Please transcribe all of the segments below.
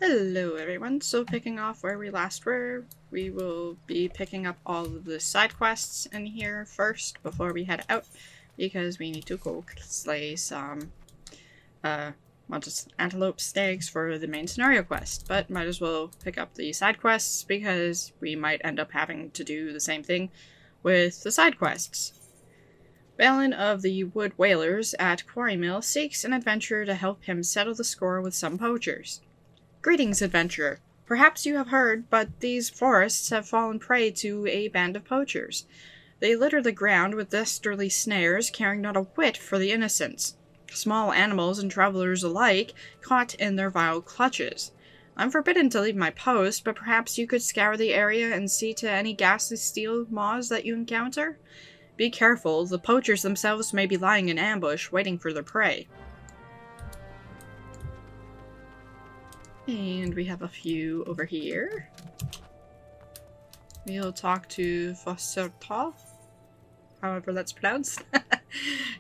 Hello everyone, so picking off where we last were, we will be picking up all of the side quests in here first before we head out, because we need to go slay some, just antelope stags for the main scenario quest, but might as well pick up the side quests because we might end up having to do the same thing with the side quests. Paladin of the Wood Whalers at Quarry Mill seeks an adventurer to help him settle the score with some poachers. Greetings, adventurer. Perhaps you have heard, but these forests have fallen prey to a band of poachers. They litter the ground with dastardly snares, caring not a whit for the innocents. Small animals and travelers alike caught in their vile clutches. I'm forbidden to leave my post, but perhaps you could scour the area and see to any ghastly steel maws that you encounter? Be careful, the poachers themselves may be lying in ambush, waiting for their prey. And we have a few over here. We'll talk to Fossertal, however that's pronounced.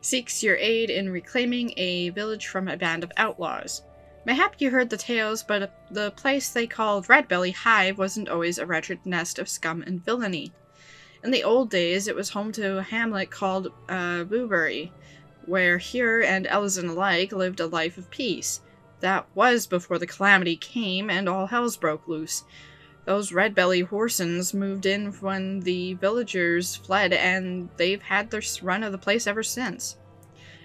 Seeks your aid in reclaiming a village from a band of outlaws. Mayhap you heard the tales, but the place they called Redbelly Hive wasn't always a wretched nest of scum and villainy. In the old days, it was home to a hamlet called Boobury, where Here and Ellison alike lived a life of peace. That was before the calamity came and all hells broke loose. Those red-belly horsens moved in when the villagers fled, and they've had their run of the place ever since.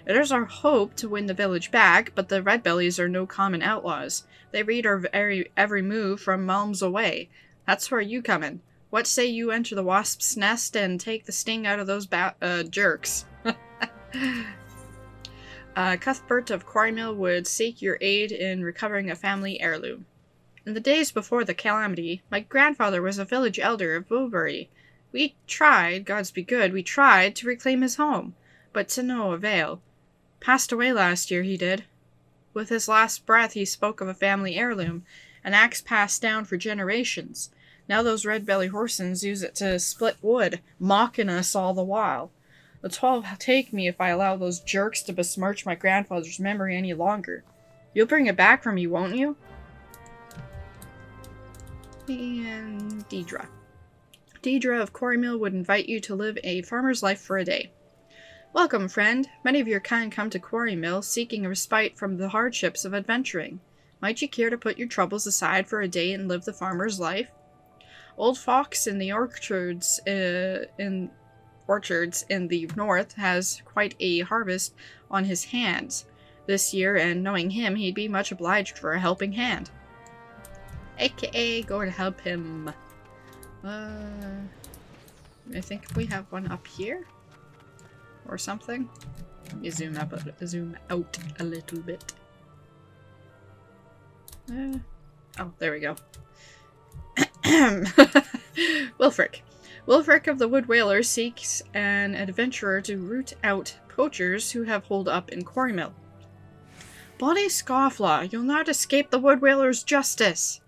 It is our hope to win the village back, but the red-bellies are no common outlaws. They read our every move from miles away. That's where you come in. What say you enter the wasp's nest and take the sting out of those jerks? Cuthbert of Quarrymill would seek your aid in recovering a family heirloom. In the days before the calamity, my grandfather was a village elder of Boobury. We tried, gods be good, we tried to reclaim his home, but to no avail. Passed away last year, he did. With his last breath he spoke of a family heirloom, an axe passed down for generations. Now those red-belly horsens use it to split wood, mocking us all the while. The 12 take me if I allow those jerks to besmirch my grandfather's memory any longer. You'll bring it back for me, won't you? And Deidre. Deidre of Quarrymill would invite you to live a farmer's life for a day. Welcome, friend. Many of your kind come to Quarrymill seeking a respite from the hardships of adventuring. Might you care to put your troubles aside for a day and live the farmer's life? Old Fox in the orchards in the north has quite a harvest on his hands this year, and knowing him, he'd be much obliged for a helping hand. AKA go to help him. I think we have one up here or something. Let me zoom out a little bit. Oh, there we go. Wilfric. Wilfric of the Wood Whalers seeks an adventurer to root out poachers who have holed up in Quarrymill. Bloody scofflaw, you'll not escape the Wood Whalers' justice!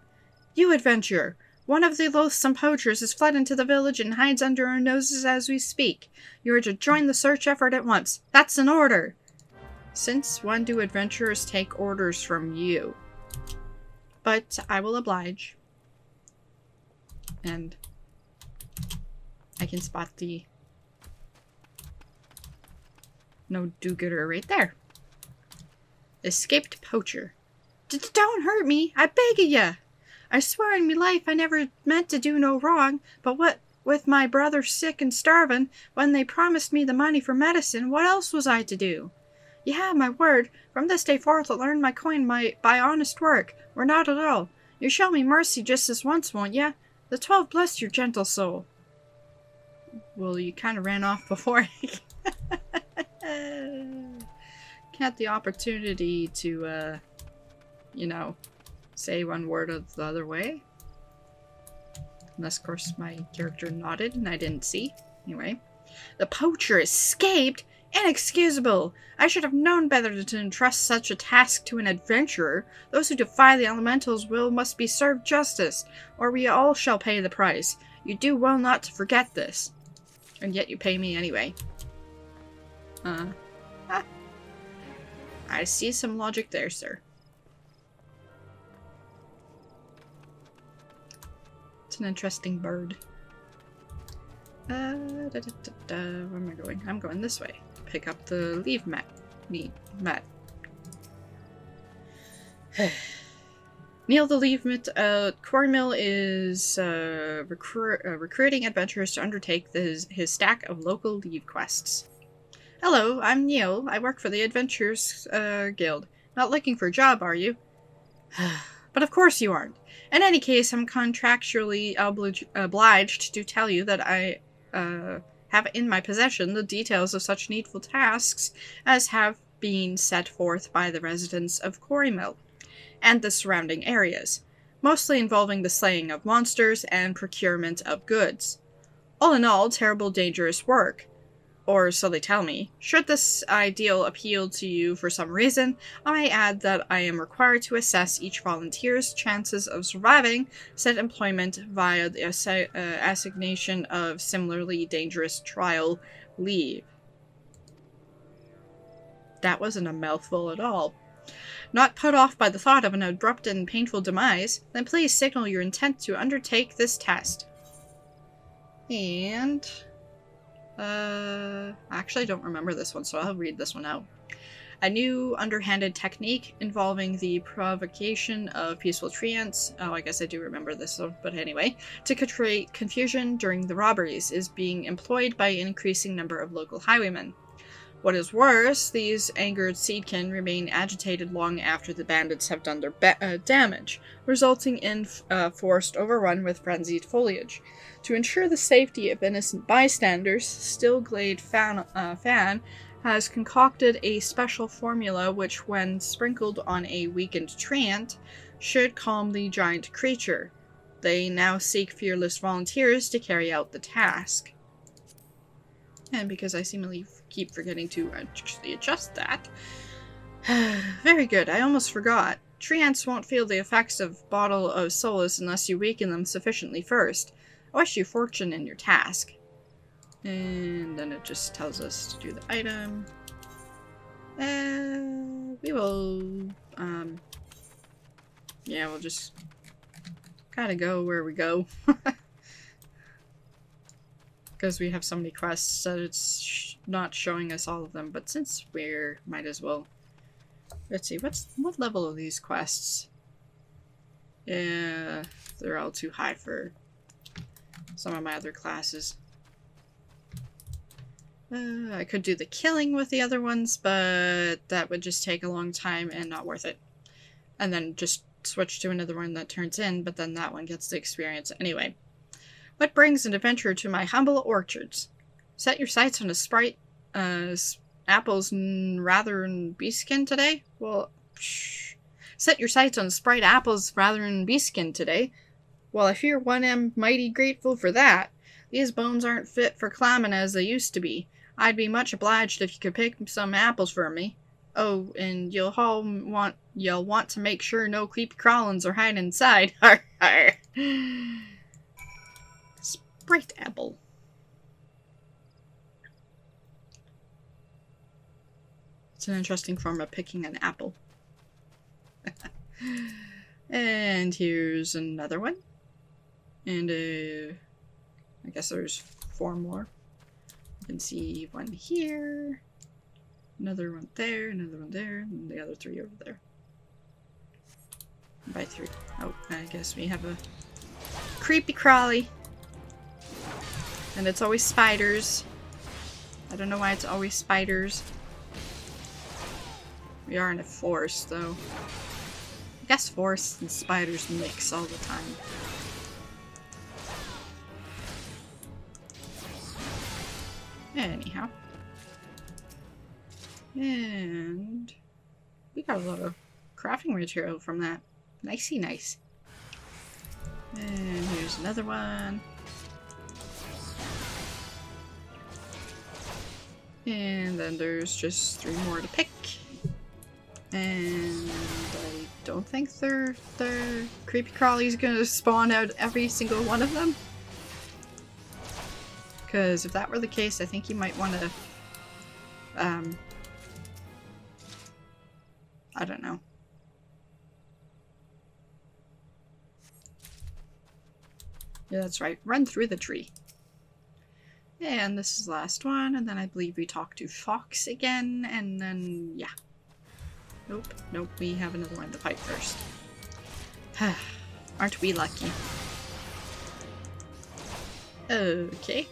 You adventurer, one of the loathsome poachers has fled into the village and hides under our noses as we speak. You are to join the search effort at once. That's an order! Since when do adventurers take orders from you? But I will oblige. And I can spot the no do-gooder right there. Escaped poacher. Don't hurt me, I beg of ya! I swear in me life I never meant to do no wrong, but what with my brother sick and starving, when they promised me the money for medicine, what else was I to do? You have my word, from this day forth I'll earn my coin by honest work, or not at all. You show me mercy just this once, won't ya? The 12 bless your gentle soul. Well, you kind of ran off before. Had the opportunity to, you know, say one word or the other way. Unless, of course, my character nodded and I didn't see. Anyway. The poacher escaped? Inexcusable! I should have known better to entrust such a task to an adventurer. Those who defy the elemental's will must be served justice, or we all shall pay the price. You do well not to forget this. And yet you pay me anyway. I see some logic there, sir. It's an interesting bird. Where am I going? I'm going this way. Pick up the leave mat. Neil the leave mat. Quarry Mill is recruiting adventurers to undertake his stack of local leave quests. Hello, I'm Neil. I work for the Adventurers Guild. Not looking for a job, are you? But of course you aren't. In any case, I'm contractually obliged to tell you that I have in my possession the details of such needful tasks as have been set forth by the residents of Quarry Mill and the surrounding areas, mostly involving the slaying of monsters and procurement of goods. All in all, terrible, dangerous work. Or so they tell me. Should this ideal appeal to you for some reason, I may add that I am required to assess each volunteer's chances of surviving said employment via the assignation of similarly dangerous trial leave. That wasn't a mouthful at all. Not put off by the thought of an abrupt and painful demise, then please signal your intent to undertake this test. And... actually I don't remember this one, so I'll read this one out. A new underhanded technique involving the provocation of peaceful treants. Oh, I guess I do remember this one, but anyway. To create confusion during the robberies is being employed by an increasing number of local highwaymen. What is worse, these angered seedkin remain agitated long after the bandits have done their damage, resulting in forced overrun with frenzied foliage. To ensure the safety of innocent bystanders, Still Glade Fan has concocted a special formula which, when sprinkled on a weakened treant, should calm the giant creature. They now seek fearless volunteers to carry out the task. And because I seemingly keep forgetting to actually adjust that. Very good, I almost forgot. Treants won't feel the effects of Bottle of Solace unless you weaken them sufficiently first. I wish you fortune in your task. And then it just tells us to do the item. We will, yeah, we'll just kind of go where we go. Because we have so many quests that it's not showing us all of them, but since we're, might as well. Let's see, what level are these quests? Yeah, they're all too high for some of my other classes. I could do the killing with the other ones, but that would just take a long time and not worth it. And then just switch to another one that turns in, but then that one gets the experience anyway. What brings an adventurer to my humble orchards? Set your sights on a sprite, apples rather than beeskin today? Well, set your sights on sprite apples rather than beeskin today? Well, I fear one am mighty grateful for that. These bones aren't fit for climbing as they used to be. I'd be much obliged if you could pick some apples for me. Oh, and you'll want to make sure no creepy crawlins are hiding inside. Har har. Sprite apple. It's an interesting form of picking an apple. And here's another one. And I guess there's 4 more. You can see one here, another one there, another one there, and the other 3 over there. By 3. Oh, I guess we have a creepy crawly. And it's always spiders. I don't know why it's always spiders. We are in a forest, though. I guess forests and spiders mix all the time. Anyhow. And we got a lot of crafting material from that. Nicey nice. And here's another one. And then there's just 3 more to pick. And I don't think the creepy crawly's gonna spawn out every single one of them. Because if that were the case, I think you might want to, I don't know. Yeah, that's right. Run through the tree. And this is the last one, and then I believe we talk to Fox again, and then, yeah. Nope, nope, we have another one to fight first. Aren't we lucky? Okay.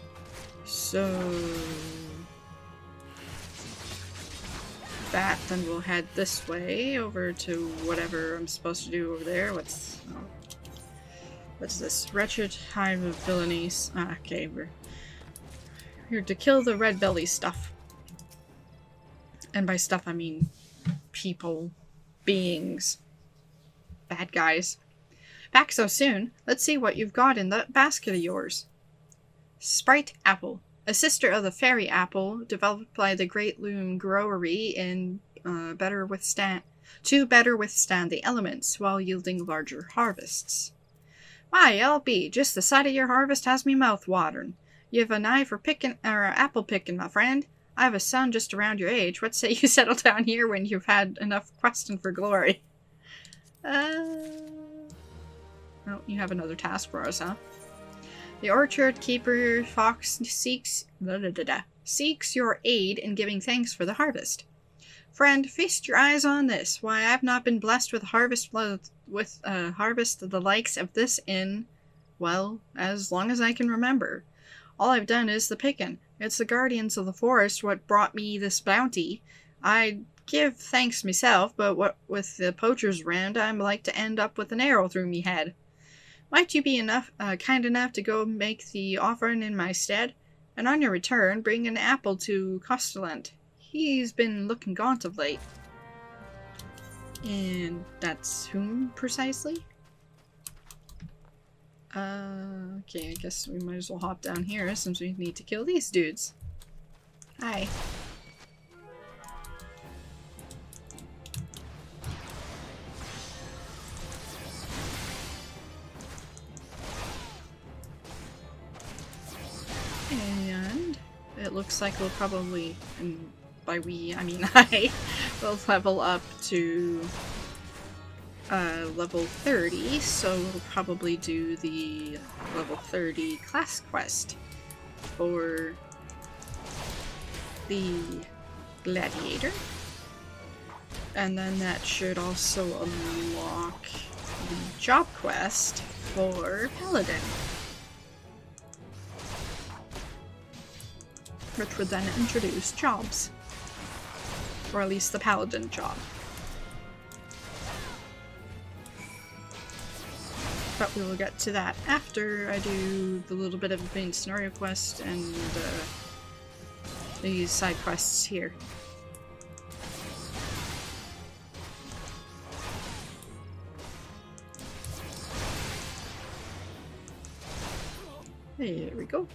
So... that, then we'll head this way over to whatever I'm supposed to do over there. What's this? Wretched hive of villainies. Ah, okay, we're here to kill the red belly stuff. And by stuff I mean people, beings, bad guys. Back so soon. Let's see what you've got in that basket of yours. Sprite apple. A sister of the fairy apple, developed by the Great Loom Growery to better withstand the elements while yielding larger harvests. Why, LB, just the sight of your harvest has me mouth watering. You have an eye for apple picking, my friend. I have a son just around your age. What say you settle down here when you've had enough questing for glory? Oh, you have another task for us, huh? The orchard keeper Fox seeks your aid in giving thanks for the harvest. Friend, feast your eyes on this. Why, I've not been blessed with harvest of the likes of this in, well, as long as I can remember. All I've done is the pickin'. It's the guardians of the forest what brought me this bounty. I'd give thanks myself, but what with the poachers round, I'm like to end up with an arrow through me head. Might you be kind enough to go make the offering in my stead, and on your return bring an apple to Costelent. He's been looking gaunt of late. And that's whom precisely? Okay, I guess we might as well hop down here since we need to kill these dudes. Hi. And it looks like we'll probably, and by we I mean I, will level up to level 30, so we'll probably do the level 30 class quest for the gladiator. And then that should also unlock the job quest for Paladin, which would then introduce jobs. Or at least the Paladin job. But we will get to that after I do the little bit of the main scenario quest and these side quests here. There we go.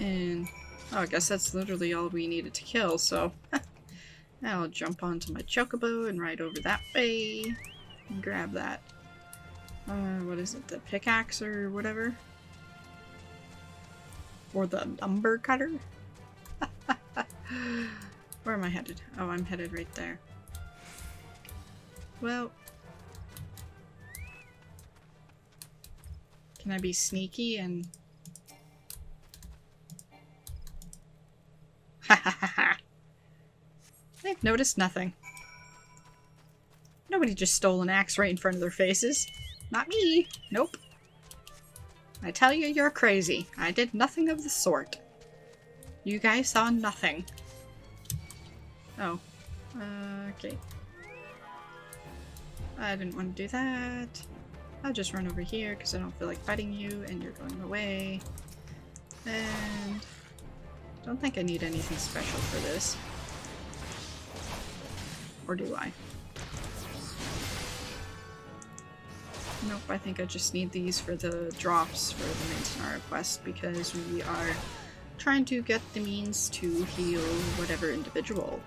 And oh, I guess that's literally all we needed to kill, so I'll jump onto my chocobo and ride over that way and grab that. What is it? The pickaxe or whatever? Or the lumber cutter? Where am I headed? Oh, I'm headed right there. Well, can I be sneaky and... They've noticed nothing. Nobody just stole an axe right in front of their faces. Not me. Nope. I tell you, you're crazy. I did nothing of the sort. You guys saw nothing. Oh. Okay. I didn't want to do that. I'll just run over here because I don't feel like fighting you and you're going away. And... don't think I need anything special for this. Or do I? Nope, I think I just need these for the drops for the main scenario quest because we are trying to get the means to heal whatever individual.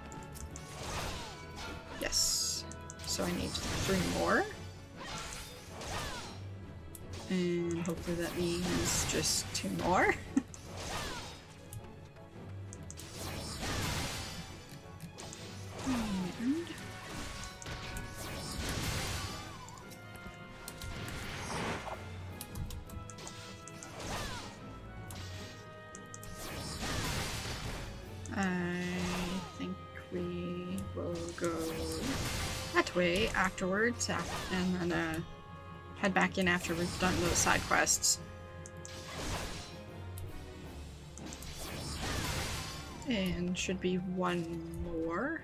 Yes. So I need 3 more. And hopefully that means just 2 more. that way afterwards, and then head back in after we've done those side quests. And should be one more.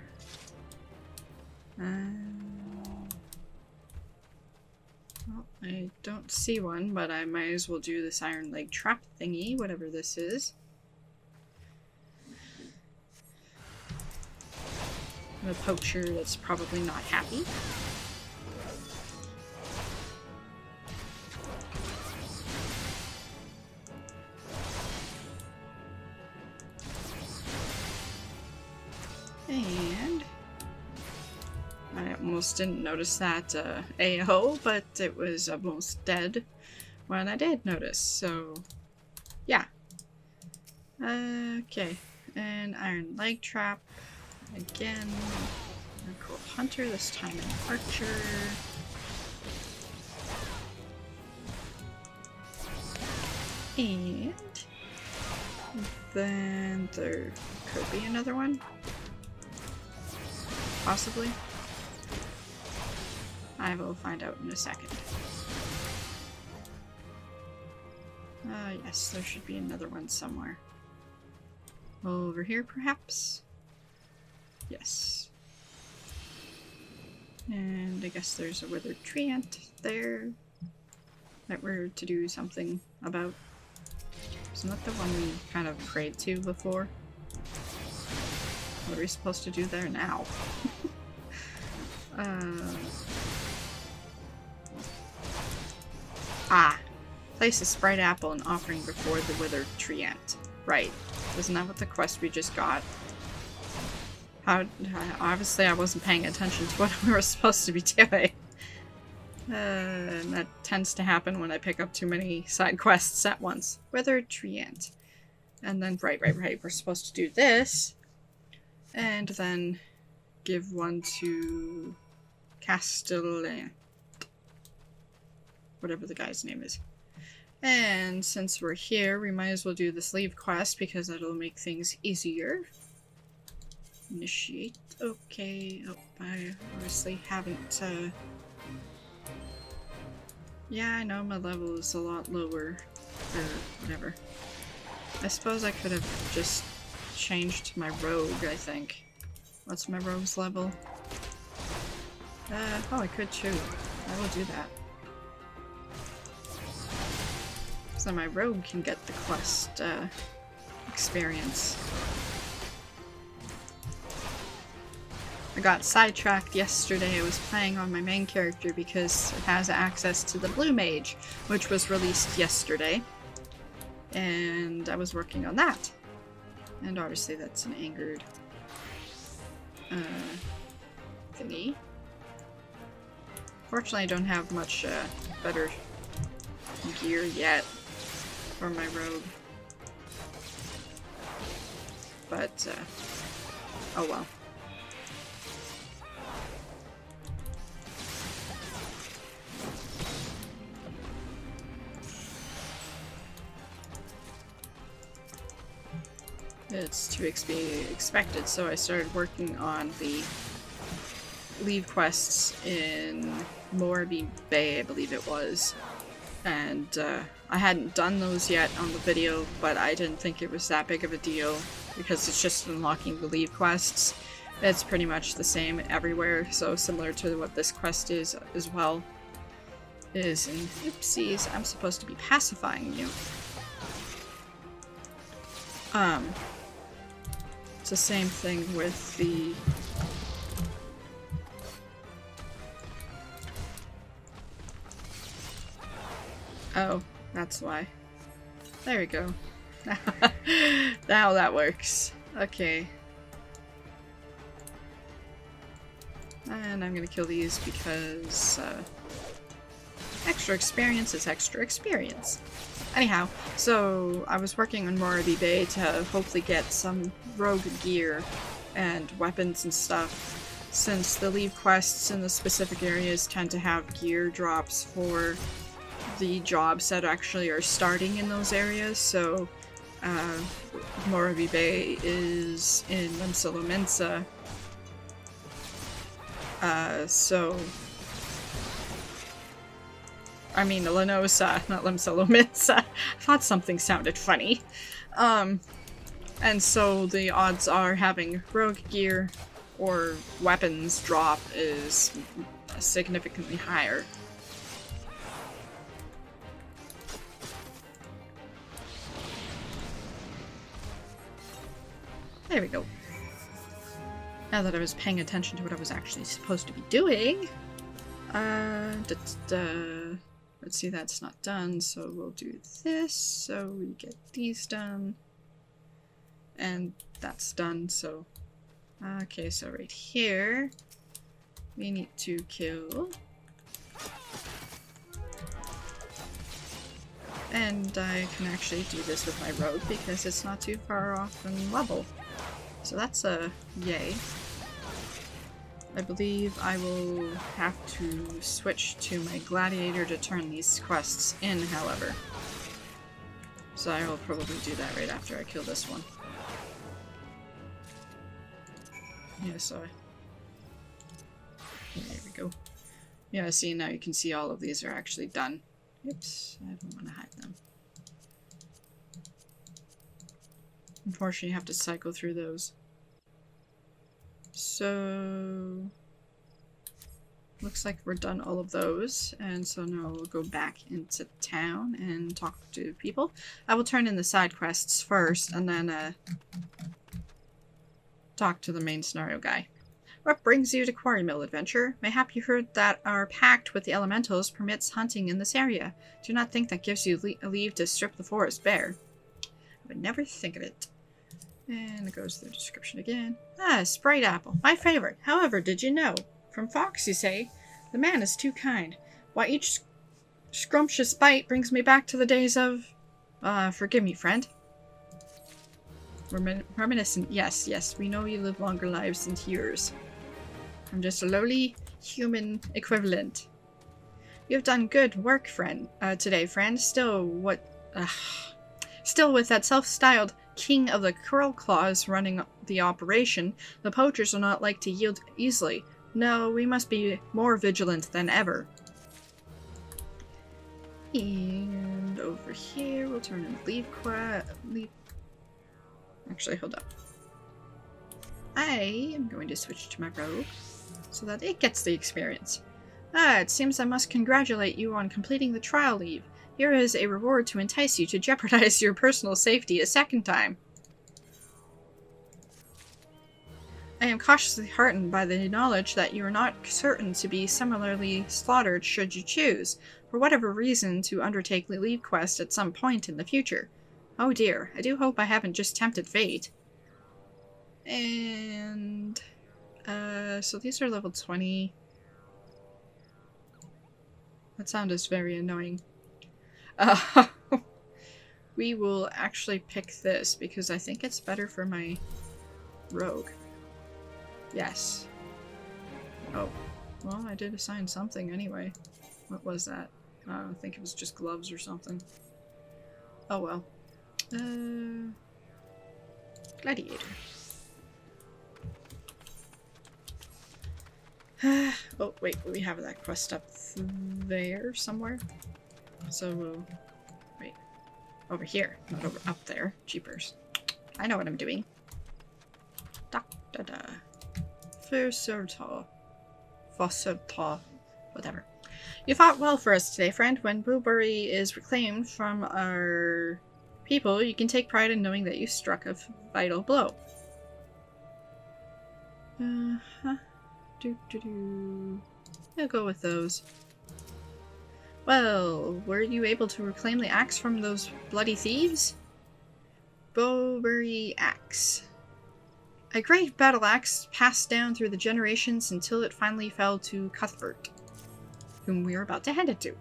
Well, I don't see one, but I might as well do this iron leg trap thingy, whatever this is. A poacher that's probably not happy. And I almost didn't notice that AO, but it was almost dead when I did notice, so yeah. Okay, and iron leg trap. Again, Miracle Hunter, this time an archer. And then there could be another one. Possibly. I will find out in a second. Yes, there should be another one somewhere. Over here, perhaps? Yes. And I guess there's a withered tree ant there that we're to do something about. Isn't that the one we kind of prayed to before? What are we supposed to do there now? Place a Sprite apple and offering before the withered tree ant. Right. Isn't that what the quest we just got? Obviously I wasn't paying attention to what we were supposed to be doing. And that tends to happen when I pick up too many side quests at once. Withered tree ant. And then, right, we're supposed to do this. And then give one to Castellan. Whatever the guy's name is. And since we're here, we might as well do the sleeve quest because that'll make things easier. Initiate. Okay. Oh, I obviously haven't, yeah, I know my level is a lot lower, or whatever. I suppose I could have just changed my rogue, I think. What's my rogue's level? Oh, I could too. I will do that. So my rogue can get the quest, experience. I got sidetracked yesterday. I was playing on my main character because it has access to the blue mage, which was released yesterday. And I was working on that. And obviously that's an angered thingy. Fortunately I don't have much better gear yet for my rogue. But oh well. It's to be expected, so I started working on the leave quests in Morby Bay, I believe it was. And I hadn't done those yet on the video, but I didn't think it was that big of a deal because it's just unlocking the leave quests. It's pretty much the same everywhere, so similar to what this quest is as well. Is in oopsies, I'm supposed to be pacifying you. It's the same thing with the oh, that's why. There we go. Now that works. Okay. And I'm gonna kill these because extra experience is extra experience. Anyhow, so I was working on Morby Bay to hopefully get some rogue gear and weapons and stuff, since the leave quests in the specific areas tend to have gear drops for the jobs that actually are starting in those areas. So Morby Bay is in Limsalominsa, So... I mean, Lenosa, not Limsa, I thought something sounded funny. And so the odds are having rogue gear or weapons drop is significantly higher. There we go. Now that I was paying attention to what I was actually supposed to be doing. Let's see, that's not done, so we'll do this, so we get these done. And that's done, so... Okay, so right here, we need to kill. And I can actually do this with my rogue because it's not too far off in level. So that's a yay. I believe I will have to switch to my gladiator to turn these quests in, however. So I will probably do that right after I kill this one. Yeah, so there we go. Yeah, see, now you can see all of these are actually done. Oops, I don't want to hide them. Unfortunately, you have to cycle through those. So, looks like we're done all of those, and so now we'll go back into town and talk to people. I will turn in the side quests first, and then talk to the main scenario guy. What brings you to Quarry Mill, adventurer? Mayhap you heard that our pact with the elementals permits hunting in this area. Do not think that gives you leave to strip the forest bare. I would never think of it. And it goes to the description again. Ah, Sprite Apple. My favorite. However, did you know? From Fox, you say? The man is too kind. Why, each scrumptious bite brings me back to the days of... forgive me, friend. Reminiscent. Yes, yes. We know you live longer lives than yours. I'm just a lowly human equivalent. You have done good work, friend. Today, friend. Still, what... Still with that self-styled king of the curl claws running the operation, the poachers are not like to yield easily. No, we must be more vigilant than ever. And over here, we'll turn in leave. Actually, hold up. I am going to switch to my rogue so that it gets the experience. Ah, it seems I must congratulate you on completing the trial leave. Here is a reward to entice you to jeopardize your personal safety a second time. I am cautiously heartened by the knowledge that you are not certain to be similarly slaughtered should you choose, for whatever reason, to undertake the leave quest at some point in the future. Oh dear, I do hope I haven't just tempted fate. And... so these are level 20. That sound is very annoying. We will actually pick this because I think it's better for my rogue. Yes. Oh. Well, I did assign something anyway. What was that? I think it was just gloves or something. Oh well. Gladiator. Oh, wait, we have that quest up there somewhere. So we'll... Wait. Over here, not over up there. Jeepers. I know what I'm doing. Da-da-da. Fosserta. Whatever. You fought well for us today, friend. When Blueberry is reclaimed from our people, you can take pride in knowing that you struck a vital blow. I'll go with those. Well, were you able to reclaim the axe from those bloody thieves? Bowberry axe. A great battle axe passed down through the generations until it finally fell to Cuthbert, whom we are about to hand it to.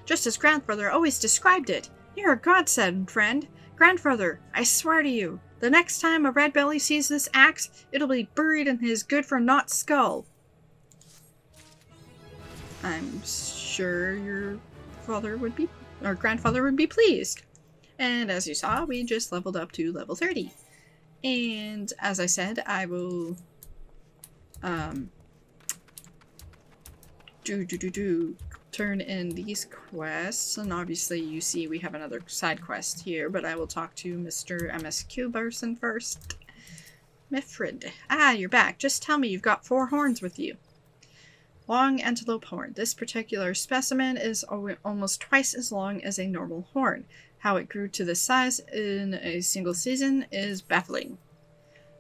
Just as grandfather always described it. You're a godsend, friend. Grandfather, I swear to you, the next time a red belly sees this axe, it'll be buried in his good-for-naught skull. I'm sure your father would be, or grandfather would be pleased. And as you saw, we just leveled up to level 30. And as I said, I will Turn in these quests, and obviously you see we have another side quest here, but I will talk to Mr. MSQ person first. Mifrid. Ah, you're back. Just tell me you've got 4 horns with you. Long antelope horn. This particular specimen is almost twice as long as a normal horn. How it grew to this size in a single season is baffling.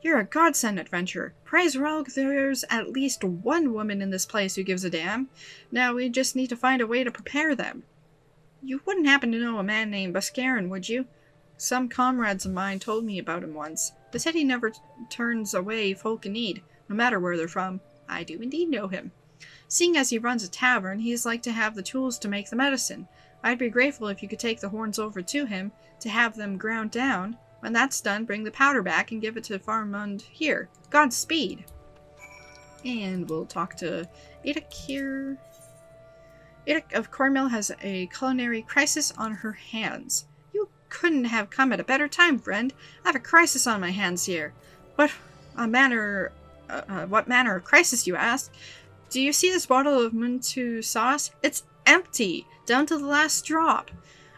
You're a godsend, adventurer. Praise Relg, there's at least one woman in this place who gives a damn. Now we just need to find a way to prepare them. You wouldn't happen to know a man named Buscarin, would you? Some comrades of mine told me about him once. They said he never turns away folk in need, no matter where they're from. I do indeed know him. Seeing as he runs a tavern, he's like to have the tools to make the medicine. I'd be grateful if you could take the horns over to him to have them ground down. When that's done, bring the powder back and give it to Farmund here. Godspeed! And we'll talk to Edith here. Edith of Cornmill has a culinary crisis on her hands. You couldn't have come at a better time, friend. I have a crisis on my hands here. What manner of crisis, you ask? Do you see this bottle of Muntu sauce? It's empty, down to the last drop.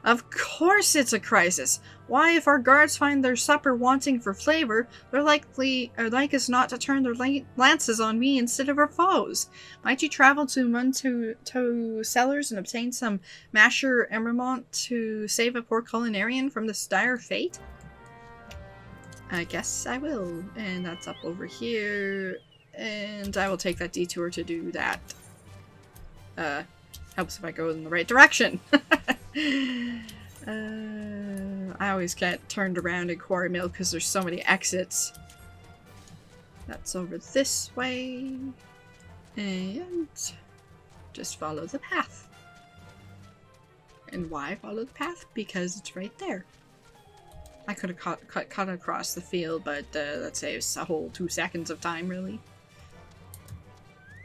Of course it's a crisis. Why, if our guards find their supper wanting for flavor, they're like us not to turn their lances on me instead of our foes. Might you travel to Muntu cellars and obtain some masher emermont to save a poor culinarian from this dire fate? I guess I will. And that's up over here. And I will take that detour to do that. Helps if I go in the right direction. I always get turned around in Quarry Mill because there's so many exits. That's over this way. And just follow the path. And why follow the path? Because it's right there. I could have cut across the field, but that saves a whole 2 seconds of time, really.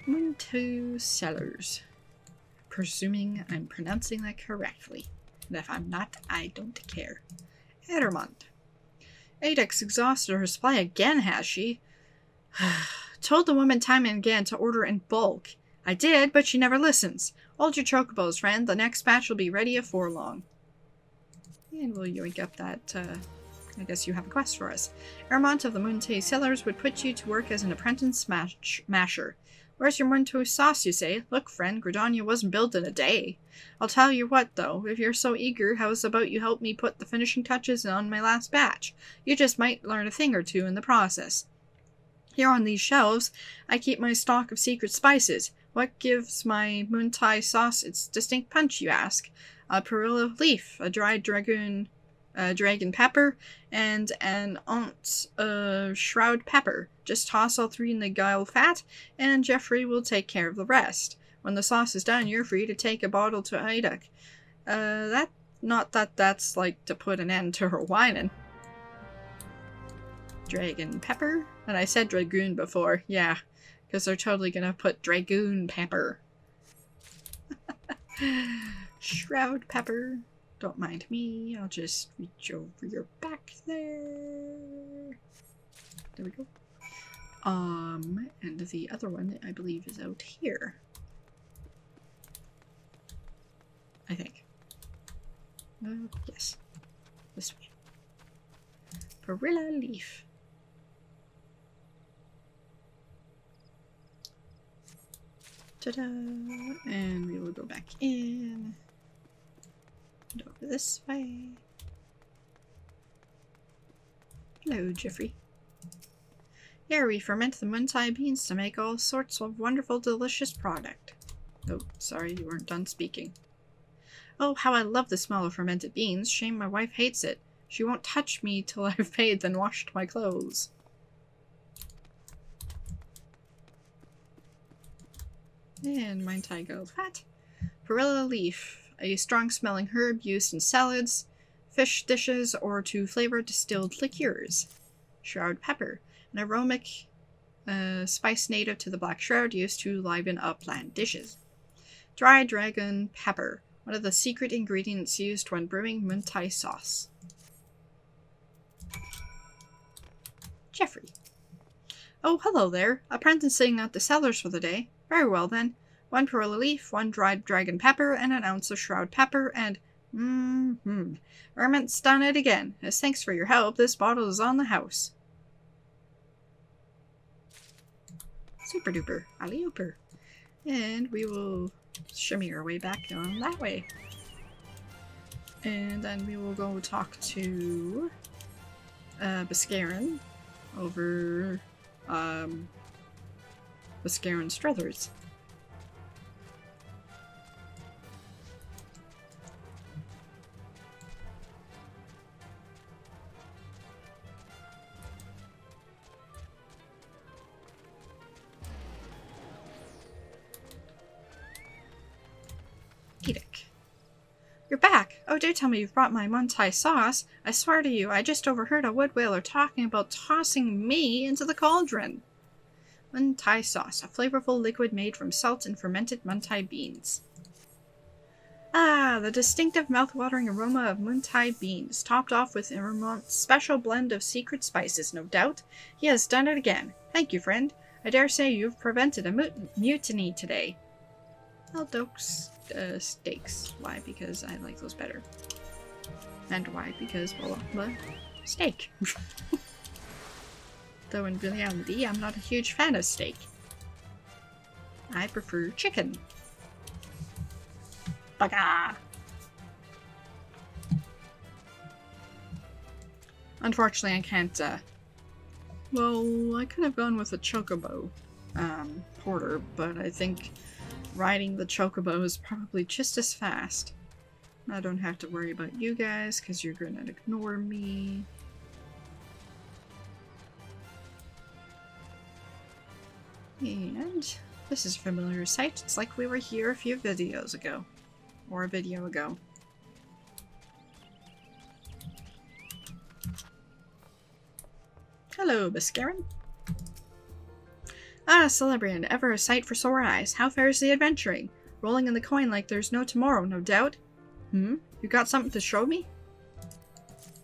Muntu cellars. Presuming I'm pronouncing that correctly. And if I'm not, I don't care. Edermont. Adix exhausted her supply again, has she? Told the woman time and again to order in bulk. I did, but she never listens. Hold your chocobos, friend. The next batch will be ready afore long. And we'll yoink up that, I guess you have a quest for us. Edermont of the Muntu Cellars would put you to work as an apprentice masher. Where's your Muntu sauce, you say? Look, friend, Gridania wasn't built in a day. I'll tell you what, though, if you're so eager, how's about you help me put the finishing touches on my last batch? You just might learn a thing or two in the process. Here on these shelves, I keep my stock of secret spices. What gives my Muntu sauce its distinct punch, you ask? A perilla leaf, a dried dragon pepper, and an ounce of shroud pepper. Just toss all 3 in the guile fat, and Geoffrey will take care of the rest. When the sauce is done, you're free to take a bottle to Iduk. Not that that's like to put an end to her whining. Dragon pepper? And I said dragoon before, yeah, because they're totally gonna put dragoon pepper. Shroud pepper. Don't mind me, I'll just reach over your back there. There we go. And the other one, I believe, is out here. I think. Yes. This way. Perilla leaf. Ta-da! And we will go back in. And over this way. Hello, Geoffrey. Here we ferment the Muntu beans to make all sorts of wonderful, delicious product. Oh, sorry, you weren't done speaking. Oh, how I love the smell of fermented beans. Shame my wife hates it. She won't touch me till I've bathed and washed my clothes. And Muntu gold fat. Perilla leaf, a strong-smelling herb used in salads, fish dishes, or to flavor distilled liqueurs. Shroud pepper, an aromatic spice native to the Black Shroud used to liven up bland dishes. Dried dragon pepper, one of the secret ingredients used when brewing Muntu sauce. Geoffrey. Oh, hello there. Apprenticing at the cellars for the day. Very well then. 1 perilla leaf, 1 dried dragon pepper, and an ounce of shroud pepper, and Ermint's done it again. As thanks for your help, this bottle is on the house. Super duper. Alley-ooper. And we will shimmy our way back on that way. And then we will go talk to Biscarin over Biscarin Struthers. Edic. You're back! Oh, do tell me you've brought my Muntai sauce. I swear to you, I just overheard a wood whaler talking about tossing me into the cauldron. Muntai sauce, a flavorful liquid made from salt and fermented Muntai beans. Ah, the distinctive mouth-watering aroma of Muntai beans, topped off with Vermont's special blend of secret spices, no doubt. He has done it again. Thank you, friend. I dare say you've prevented a mutiny today. Well, dokes. Steaks. Why? Because I like those better. And why? Because, well, steak. Though in reality, I'm not a huge fan of steak. I prefer chicken. Baga! Unfortunately, I can't, well, I could have gone with a chocobo, porter, but I think riding the chocobo is probably just as fast. I don't have to worry about you guys, because you're gonna ignore me. And this is a familiar sight. It's like we were here a few videos ago. Or a video ago. Hello, Biscarin. Ah, Celebrian, ever a sight for sore eyes. How fares the adventuring? Rolling in the coin like there's no tomorrow, no doubt. You got something to show me?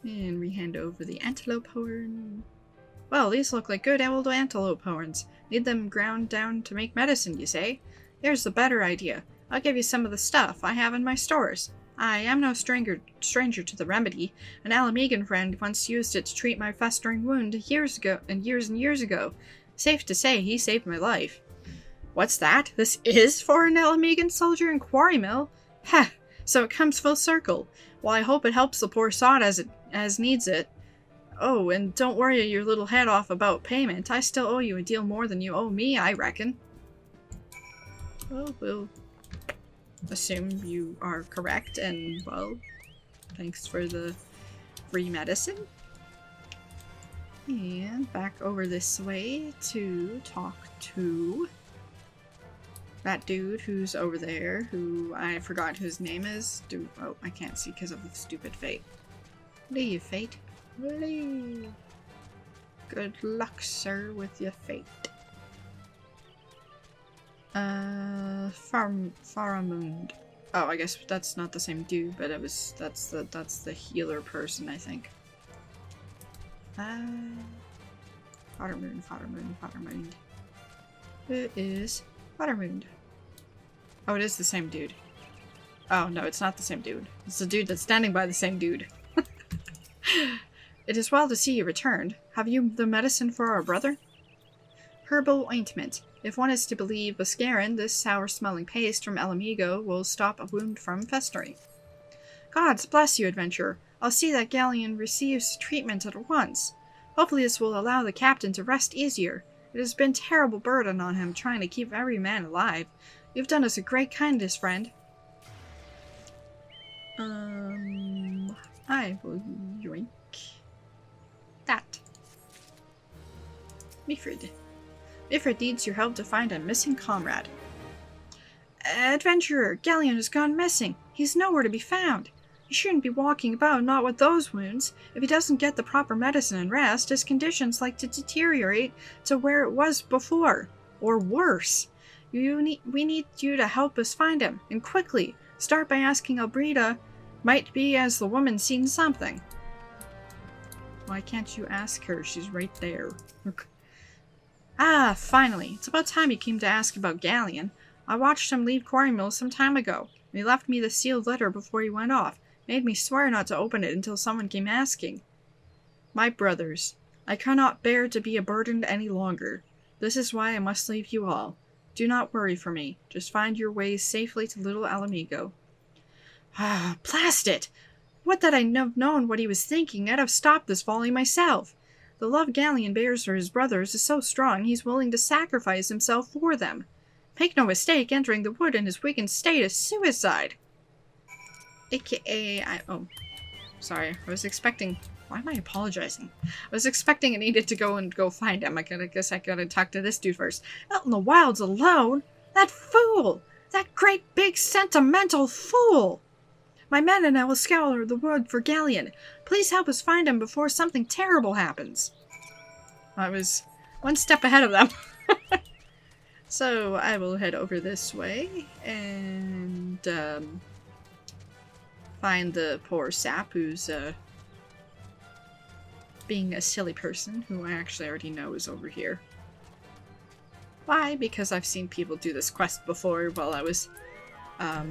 And we hand over the antelope horn. Well, these look like good old antelope horns. Need them ground down to make medicine, you say? Here's the better idea. I'll give you some of the stuff I have in my stores. I am no stranger to the remedy. An Alamegan friend once used it to treat my festering wound years and years ago. Safe to say, he saved my life. What's that? This is for an Alamegan soldier in Quarry Mill? Heh, so it comes full circle. Well, I hope it helps the poor sod as needs it. Oh, and don't worry your little head off about payment. I still owe you a deal more than you owe me, I reckon. Well, we'll assume you are correct, and, well, thanks for the free medicine. And back over this way to talk to that dude who's over there, who I forgot whose name is. Oh, I can't see because of the stupid fate. Leave, fate. Leave. Good luck, sir, with your fate. Faramund. Oh, I guess that's not the same dude, but that's the healer person, I think. Faramund. It is Faramund. Oh, it is the same dude. Oh, no, it's not the same dude. It's the dude that's standing by the same dude. It is well to see you returned. Have you the medicine for our brother? Herbal ointment. If one is to believe Biscarin, this sour-smelling paste from Alamigo will stop a wound from festering. Gods bless you, adventurer. I'll see that Galleon receives treatment at once. Hopefully this will allow the captain to rest easier. It has been a terrible burden on him trying to keep every man alive. You've done us a great kindness, friend. I will yoink that. Mifrid. Mifrid needs your help to find a missing comrade. Adventurer, Galleon has gone missing. He's nowhere to be found. He shouldn't be walking about, not with those wounds. If he doesn't get the proper medicine and rest, his condition's like to deteriorate to where it was before. Or worse. We need you to help us find him, and quickly. Start by asking Albreda. Might be as the woman seen something. Why can't you ask her? She's right there. Ah, finally. It's about time you came to ask about Galleon. I watched him leave Quarry Mill some time ago. He left me the sealed letter before he went off. Made me swear not to open it until someone came asking. My brothers, I cannot bear to be a burden any longer. This is why I must leave you all. Do not worry for me. Just find your ways safely to Little Alamigo. Ah, blast it! Would that I'd have known what he was thinking. I'd have stopped this folly myself. The love Galleon bears for his brothers is so strong he's willing to sacrifice himself for them. Make no mistake, entering the wood in his weakened state is suicide. AKA, sorry, I was expecting... Why am I apologizing? I was expecting I needed to go find him. I guess I gotta talk to this dude first. Out in the wilds alone? That fool! That great big sentimental fool! My men and I will scour the wood for Galleon. Please help us find him before something terrible happens. I was one step ahead of them. So I will head over this way and find the poor sap who's being a silly person, who I actually already know is over here. Why? Because I've seen people do this quest before while I was are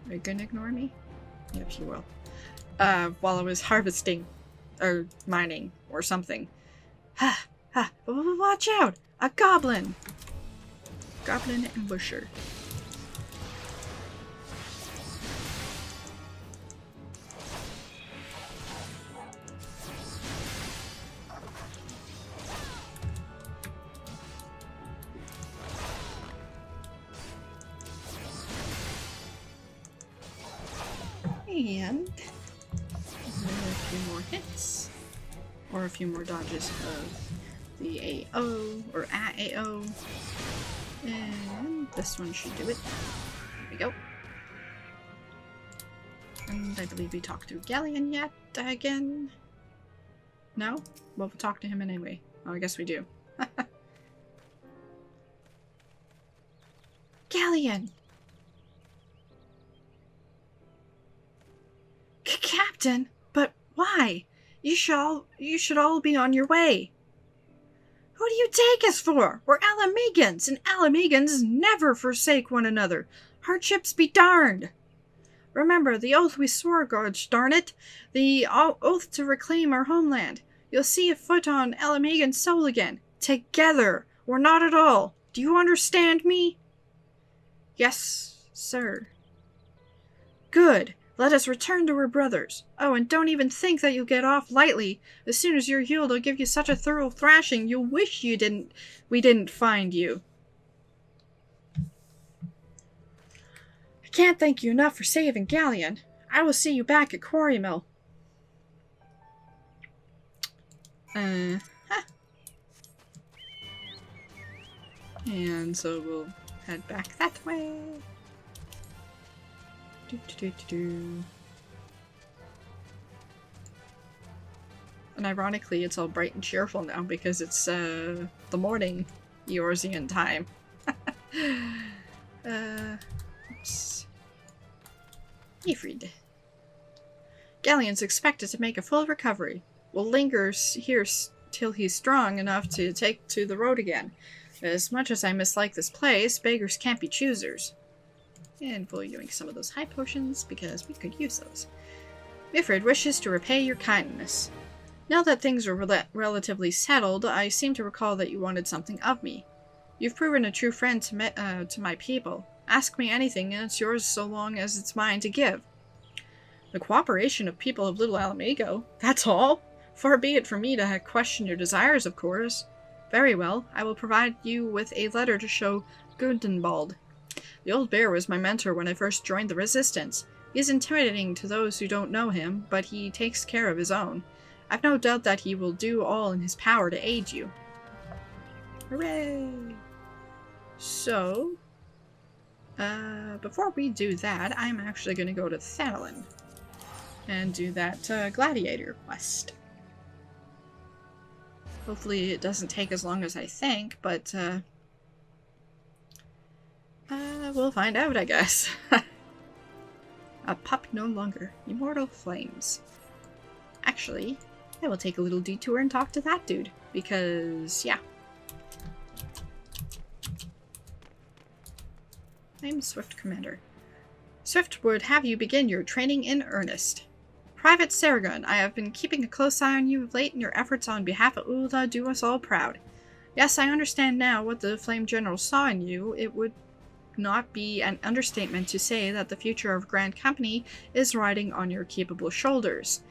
you gonna ignore me? Yep, you will. While I was harvesting, or mining, or something. Ha! Ha! Watch out! A goblin! Goblin ambusher. And a few more hits, or a few more dodges of the AO, or AO, and this one should do it. There we go. And I believe we talked to Galleon yet again. No? Well, we'll talk to him anyway. Oh, I guess we do. Galleon! Captain, but why? You should all be on your way. Who do you take us for? We're Alamegans, and Alamegans never forsake one another. Hardships be darned. Remember the oath we swore, gosh darn it. The oath to reclaim our homeland. You'll see a foot on Alamegan's soul again. Together, or not at all. Do you understand me? Yes, sir. Good. Let us return to our brothers. Oh, and don't even think that you'll get off lightly. As soon as you're healed, I'll give you such a thorough thrashing you'll wish we didn't find you. I can't thank you enough for saving Galleon. I will see you back at Quarry Mill. And so we'll head back that way. And ironically, it's all bright and cheerful now because it's the morning Eorzean time. Oops. Ifrid. Galleon's expected to make a full recovery. We'll linger here till he's strong enough to take to the road again. As much as I mislike this place, beggars can't be choosers. And we'll yoink some of those high potions, because we could use those. Ifrid wishes to repay your kindness. Now that things are relatively settled, I seem to recall that you wanted something of me. You've proven a true friend to my people. Ask me anything, and it's yours so long as it's mine to give. The cooperation of people of Little Alamigo, that's all? Far be it from me to question your desires, of course. Very well, I will provide you with a letter to show Gundenbald. The old bear was my mentor when I first joined the Resistance. He is intimidating to those who don't know him, but he takes care of his own. I've no doubt that he will do all in his power to aid you. Hooray! So, before we do that, I'm actually going to go to Paladin and do that gladiator quest. Hopefully it doesn't take as long as I think, but we'll find out, I guess. A pup no longer. Immortal flames. Actually, I will take a little detour and talk to that dude, because, yeah. I am Swift Commander. Swift would have you begin your training in earnest. Private Saragon, I have been keeping a close eye on you of late, and your efforts on behalf of Ulda do us all proud. Yes, I understand now what the Flame General saw in you. It would not be an understatement to say that the future of Grand Company is riding on your capable shoulders.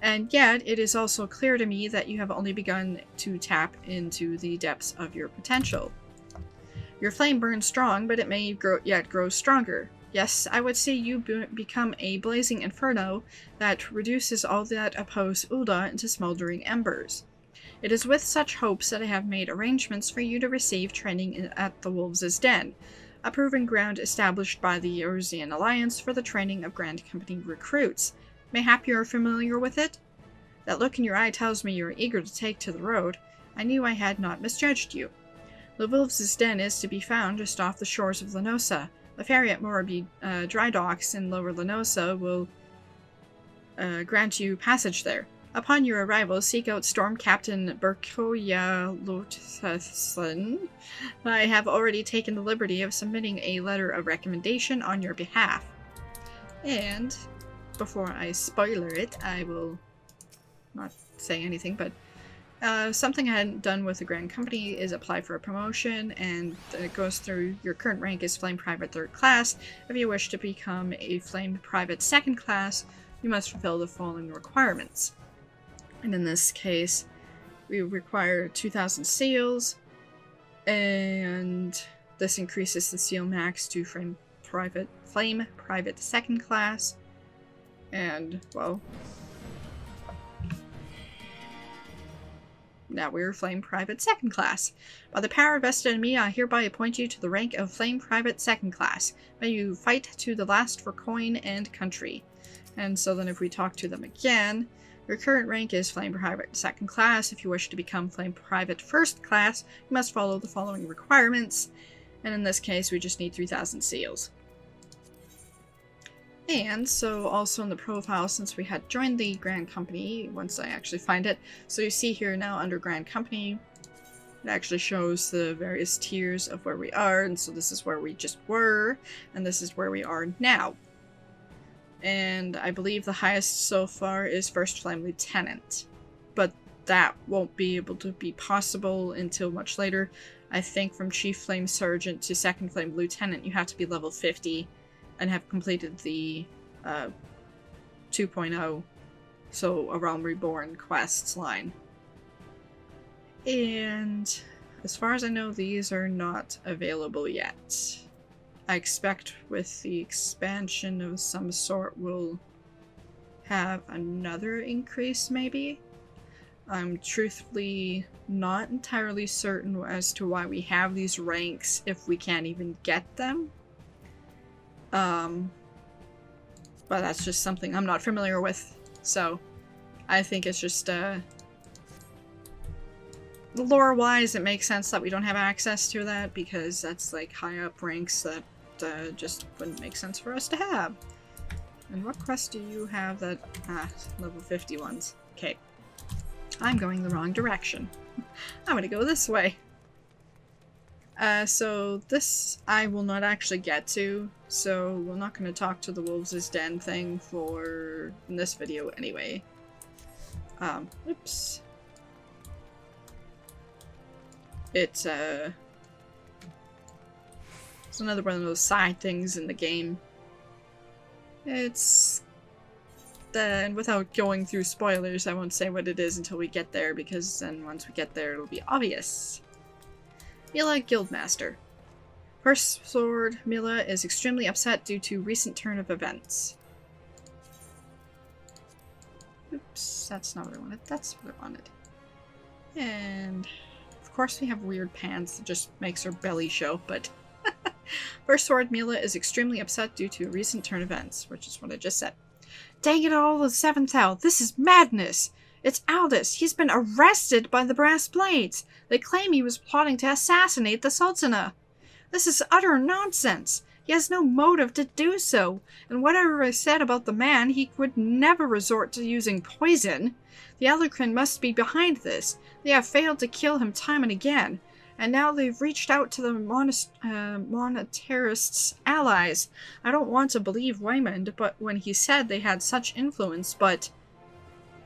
And yet, it is also clear to me that you have only begun to tap into the depths of your potential. Your flame burns strong, but it may yet grow stronger. Yes, I would say you become a blazing inferno that reduces all that oppose Ulda into smoldering embers. It is with such hopes that I have made arrangements for you to receive training at the Wolves' Den, a proving ground established by the Erusian Alliance for the training of Grand Company recruits. Mayhap you are familiar with it? That look in your eye tells me you are eager to take to the road. I knew I had not misjudged you. The Wolves' Den is to be found just off the shores of Lenosa. The ferry at Moraby dry docks in Lower Lenosa will grant you passage there. Upon your arrival, seek out Storm Captain Berkoya Lothson. I have already taken the liberty of submitting a letter of recommendation on your behalf. And before I spoiler it, I will not say anything, but something I hadn't done with the Grand Company is apply for a promotion, and it goes through your current rank is Flame Private 3rd Class. If you wish to become a Flame Private 2nd Class, you must fulfill the following requirements. And in this case, we require 2,000 seals, and this increases the seal max to Flame Private 2nd Class, and, well, now we're Flame Private 2nd Class. By the power vested in me, I hereby appoint you to the rank of Flame Private 2nd Class. May you fight to the last for coin and country. And so then if we talk to them again, your current rank is Flame Private 2nd Class. If you wish to become Flame Private 1st Class, you must follow the following requirements. And in this case, we just need 3,000 seals. And so also in the profile, since we had joined the Grand Company, once I actually find it, so you see here now under Grand Company, it actually shows the various tiers of where we are, and so this is where we just were, and this is where we are now. And I believe the highest so far is First Flame Lieutenant, but that won't be able to be possible until much later. I think from Chief Flame Sergeant to Second Flame Lieutenant, you have to be level 50. And have completed the 2.0, so A Realm Reborn quests line. And as far as I know, these are not available yet. I expect with the expansion of some sort we'll have another increase, maybe? I'm truthfully not entirely certain as to why we have these ranks if we can't even get them. But that's just something I'm not familiar with, so I think it's just, lore-wise, it makes sense that we don't have access to that, because that's, like, high up ranks that, just wouldn't make sense for us to have. And what quest do you have that, level 50 ones? Okay. I'm going the wrong direction. I'm gonna go this way. So this I will not actually get to, so we're not going to talk to the Wolves' Den thing for in this video anyway. Oops. It's another one of those side things in the game. It's and without going through spoilers, I won't say what it is until we get there, because then once we get there it'll be obvious. Mila Guildmaster. First Sword, Mila is extremely upset due to recent turn of events. Oops, that's not what I wanted. That's what I wanted. And of course we have weird pants that just makes her belly show, but First Sword, Mila is extremely upset due to recent turn events, which is what I just said. Dang it all, the 7th Owl, this is madness! It's Aldous! He's been arrested by the Brass Blades! They claim he was plotting to assassinate the Sultana! This is utter nonsense! He has no motive to do so, and whatever I said about the man, he would never resort to using poison. The Alucrin must be behind this. They have failed to kill him time and again. And now they've reached out to the monetarists' allies. I don't want to believe Waymond, but when he said they had such influence, but...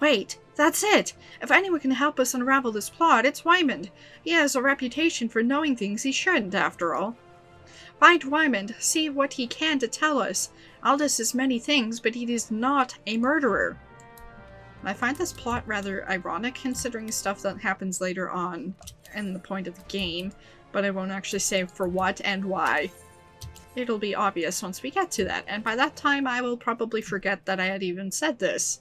Wait, that's it! If anyone can help us unravel this plot, it's Waymond. He has a reputation for knowing things he shouldn't, after all. Find Waymond, see what he can to tell us. Aldous is many things, but he is not a murderer. I find this plot rather ironic, considering stuff that happens later on in the point of the game, but I won't actually say for what and why. It'll be obvious once we get to that, and by that time I will probably forget that I had even said this.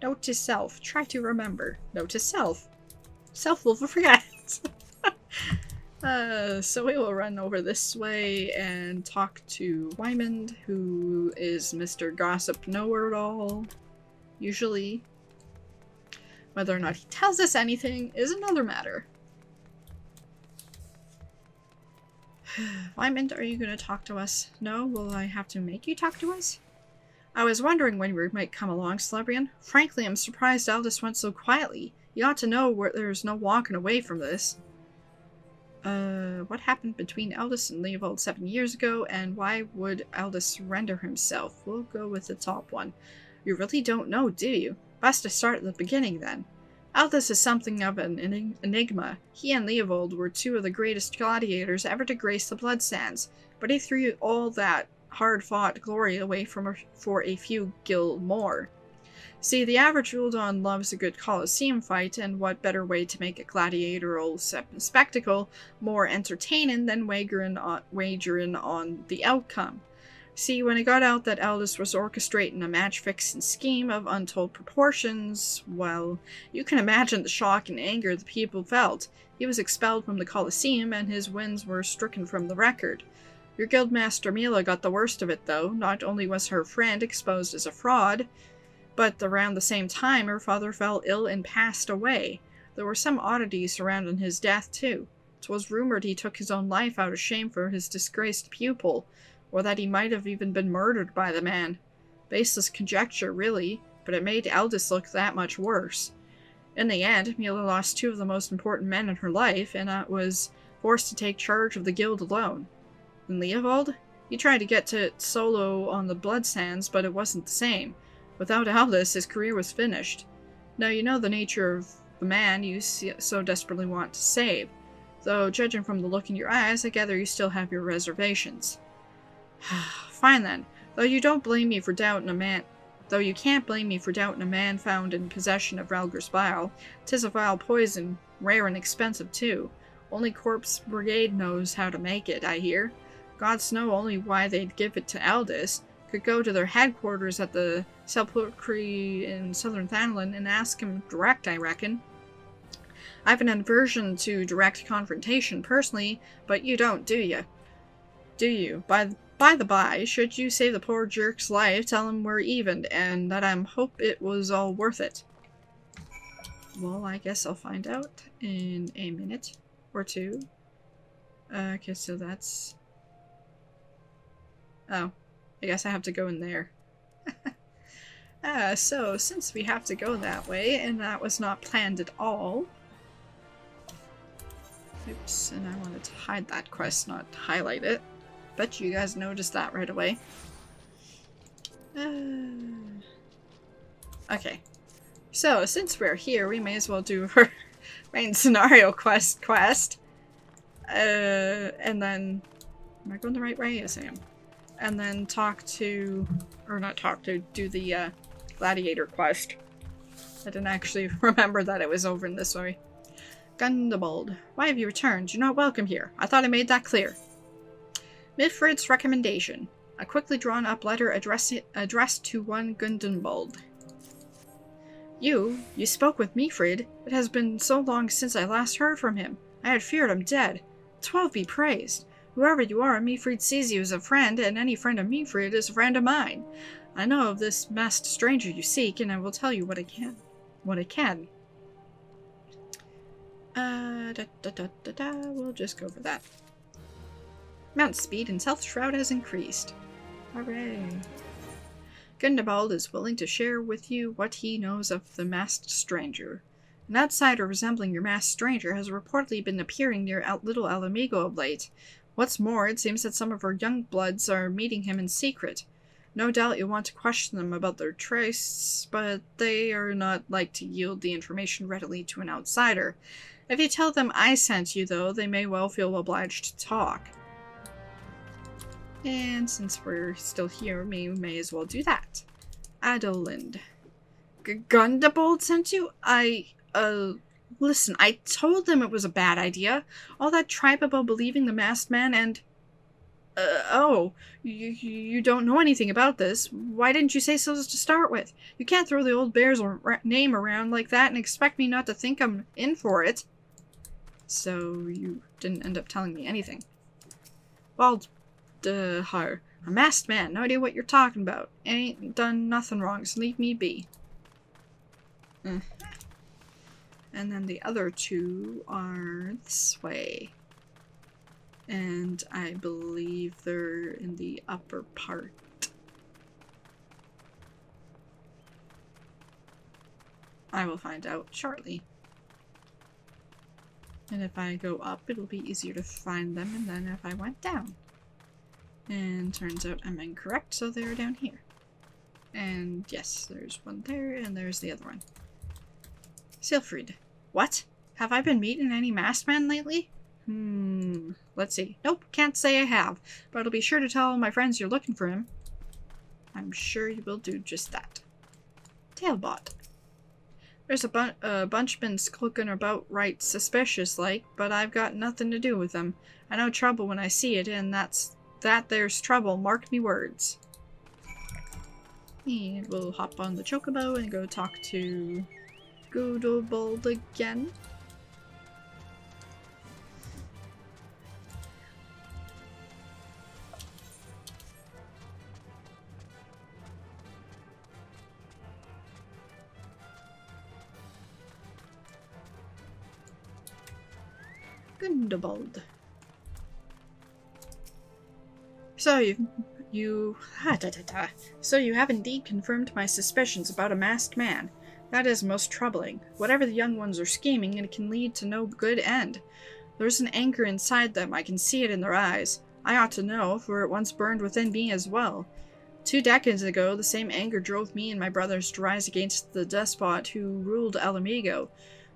Note to self, try to remember. Note to self. Self will forget. So we will run over this way and talk to Waymond, who is Mr. Gossip Know-It-All. Usually. Whether or not he tells us anything is another matter. Waymond, are you going to talk to us? No? Will I have to make you talk to us? I was wondering when you might come along, Celebrian. Frankly, I'm surprised Aldous went so quietly. You ought to know there's no walking away from this. What happened between Aldous and Leovold 7 years ago, and why would Aldous surrender himself? We'll go with the top one. You really don't know, do you? Best to start at the beginning, then. Aldous is something of an enigma. He and Leovold were two of the greatest gladiators ever to grace the blood sands, but he threw all that hard-fought glory away for a few gil more. See, the average Uldon loves a good Colosseum fight, and what better way to make a gladiatorial spectacle more entertaining than wagering on the outcome? See, when it got out that Aldous was orchestrating a match-fixing scheme of untold proportions, well, you can imagine the shock and anger the people felt. He was expelled from the Colosseum, and his wins were stricken from the record. Your guildmaster Mila got the worst of it, though. Not only was her friend exposed as a fraud, but around the same time her father fell ill and passed away. There were some oddities surrounding his death, too. 'Twas rumored he took his own life out of shame for his disgraced pupil, or that he might have even been murdered by the man. Baseless conjecture, really, but it made Aldous look that much worse. In the end, Mila lost two of the most important men in her life, and was forced to take charge of the guild alone. And Leovold? He tried to get to solo on the blood sands, but it wasn't the same. Without Aldous, his career was finished. Now you know the nature of the man you so desperately want to save, though judging from the look in your eyes, I gather you still have your reservations. Fine then, though you can't blame me for doubting a man found in possession of Ralger's bile. 'Tis a vile poison, rare and expensive too. Only Corpse Brigade knows how to make it, I hear. Gods know only why they'd give it to Aldous. Could go to their headquarters at the Sepulchre in southern Thanlin and ask him direct, I reckon. I have an aversion to direct confrontation personally, but you don't, do you? Do you? By the by, should you save the poor jerk's life, tell him we're even, and that I hope it was all worth it. Well, I guess I'll find out in a minute or two. Okay, so that's... Oh, I guess I have to go in there. So, since we have to go that way, and that was not planned at all... Oops, and I wanted to hide that quest, not highlight it. Bet you guys noticed that right away. Okay. So, since we're here, we may as well do our main scenario quest. And then... Am I going the right way? Yes, I am. And then do the gladiator quest. I didn't actually remember that it was over in this way. Gundobald, why have you returned? You're not welcome here. I thought I made that clear. Mifrid's recommendation. A quickly drawn up letter addressed to one Gundobald. You spoke with Mifrid. It has been so long since I last heard from him. I had feared him dead. 12 be praised. Whoever you are, Mifrid sees you as a friend, and any friend of Mifrid is a friend of mine. I know of this masked stranger you seek, and I will tell you what I can. We'll just go for that. Mount speed and Stealth Shroud has increased. Hooray. Gundobald is willing to share with you what he knows of the masked stranger. An outsider resembling your masked stranger has reportedly been appearing near Little Alamigo of late. What's more, it seems that some of our young bloods are meeting him in secret. No doubt you'll want to question them about their trace, but they are not like to yield the information readily to an outsider. If you tell them I sent you, though, they may well feel obliged to talk. And since we're still here, we may as well do that. Adolind. Gundebold sent you? Listen, I told them it was a bad idea. All that tripe about believing the masked man and... oh, you don't know anything about this. Why didn't you say so to start with? You can't throw the old bear's name around like that and expect me not to think I'm in for it. So you didn't end up telling me anything. Well, a masked man. No idea what you're talking about. Ain't done nothing wrong, so leave me be. And then the other two are this way. And I believe they're in the upper part. I will find out shortly. And if I go up, it'll be easier to find them, and then if I went down. And turns out I'm incorrect, so they're down here. And yes, there's one there, and there's the other one. Silfried. What? Have I been meeting any masked men lately? Let's see. Nope, can't say I have, but I'll be sure to tell all my friends you're looking for him. I'm sure you will do just that. Tailbot. There's a bunch been skulking about right suspicious-like, but I've got nothing to do with them. I know trouble when I see it, and that there's trouble, mark me words. And we'll hop on the chocobo and go talk to Gundebold again. Gundebold. So you have indeed confirmed my suspicions about a masked man. That is most troubling. Whatever the young ones are scheming, it can lead to no good end. There's an anger inside them. I can see it in their eyes. I ought to know, for it once burned within me as well. 2 decades ago, the same anger drove me and my brothers to rise against the despot who ruled Alamigo.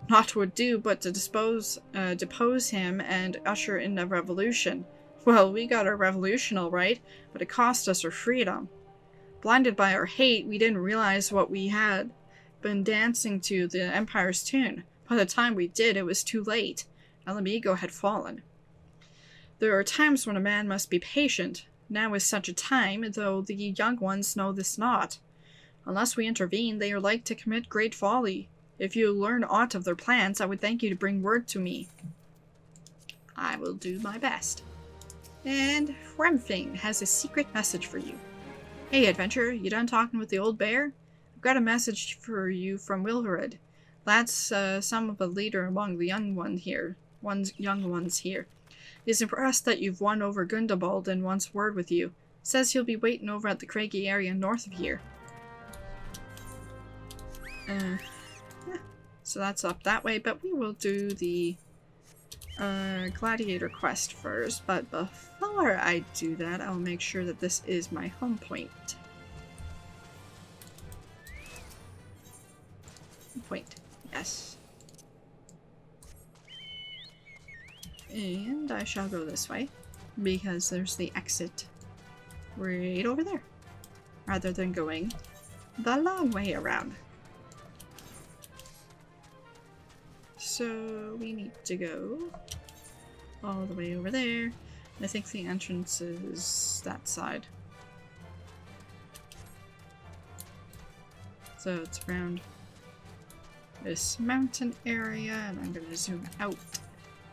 Naught would do but to depose him and usher in a revolution. Well, we got our revolution all right, but it cost us our freedom. Blinded by our hate, we didn't realize what we had been dancing to the Empire's tune. By the time we did, it was too late. Alamigo had fallen. There are times when a man must be patient. Now is such a time, though the young ones know this not. Unless we intervene, they are like to commit great folly. If you learn aught of their plans, I would thank you to bring word to me. I will do my best. And Fremfing has a secret message for you. Hey, adventurer, you done talking with the old bear? I've got a message for you from Wilvered. Lad's some of a leader among the young ones here. He's impressed that you've won over Gundebold and wants word with you. Says he'll be waiting over at the craggy area north of here. So that's up that way, but we will do the gladiator quest first. But before I do that, I'll make sure that this is my home point. Yes. And I shall go this way, because there's the exit right over there, rather than going the long way around. So we need to go all the way over there. I think the entrance is that side. So it's around this mountain area, and I'm going to zoom out,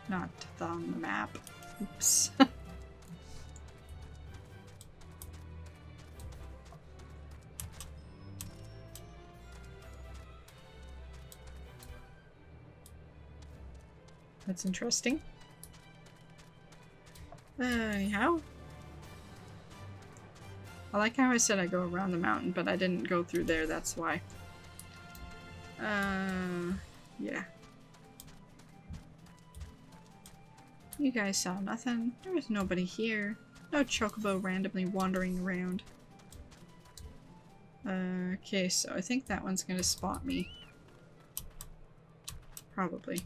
not on the map. Oops. That's interesting. Anyhow. I like how I said I go around the mountain, but I didn't go through there, that's why. Yeah. You guys saw nothing. There was nobody here. No chocobo randomly wandering around. Okay, so I think that one's gonna spot me. Probably.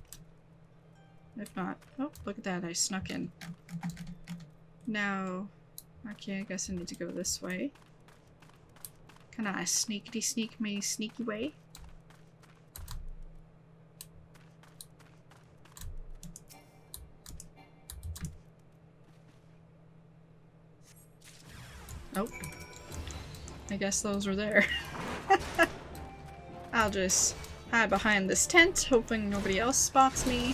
If not... Oh, look at that, I snuck in. Now... Okay, I guess I need to go this way. Can I sneakity sneak me sneaky way? Nope. I guess those were there. I'll just hide behind this tent, hoping nobody else spots me.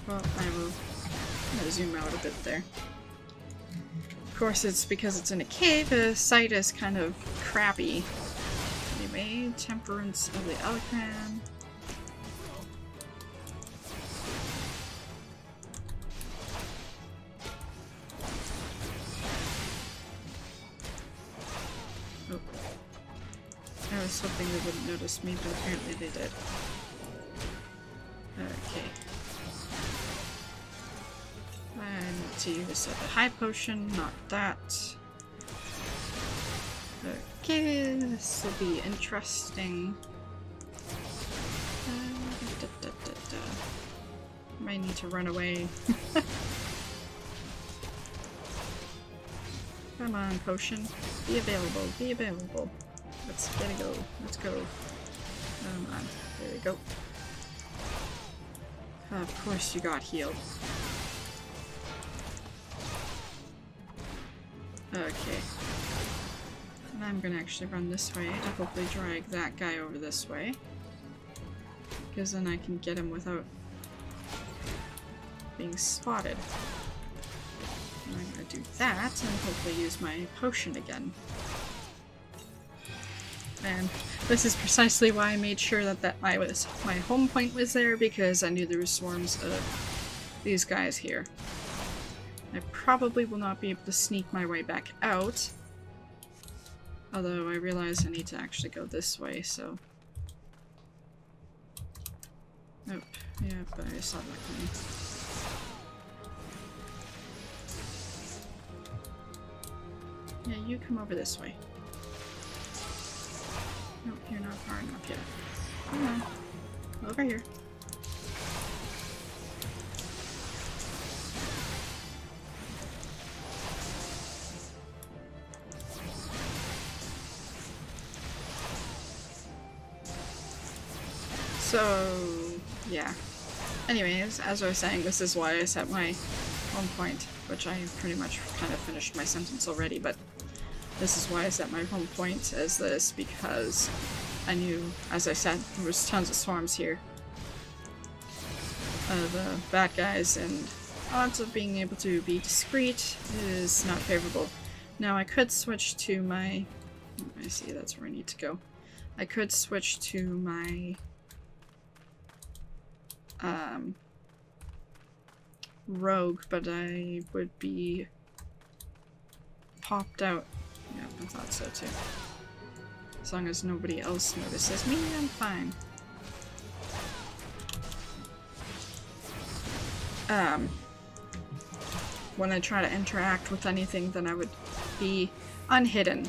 Well, I'm gonna zoom out a bit there. Of course, it's because it's in a cave, the sight is kind of crappy. Anyway, Temperance of the Eloquent. Oh. I was hoping they wouldn't notice me, but apparently they did. Okay. I need to use a high potion, not that. Okay, this will be interesting. Might need to run away. Come on, potion. Be available, be available. Let's get it go. Let's go. Come on. There we go. Of course you got healed. Okay. And I'm gonna actually run this way to hopefully drag that guy over this way. Because then I can get him without being spotted. And I'm gonna do that and hopefully use my potion again. And this is precisely why I made sure that my home point was there, because I knew there were swarms of these guys here. I probably will not be able to sneak my way back out. Although I realize I need to actually go this way, so... Nope. Yeah, but I saw that coming. Yeah, you come over this way. Nope, you're not far enough yet. Come on. Over here. So, yeah. Anyways, as I was saying, this is why I set my home point, which I pretty much kind of finished my sentence already, but this is why I set my home point as this, because I knew, as I said, there was tons of swarms here of bad guys, and odds of being able to be discreet is not favorable. Now I could switch to my... I see, that's where I need to go. I could switch to my... rogue, but I would be popped out. Yeah, I thought so too. As long as nobody else notices me, I'm fine. When I try to interact with anything, then I would be unhidden.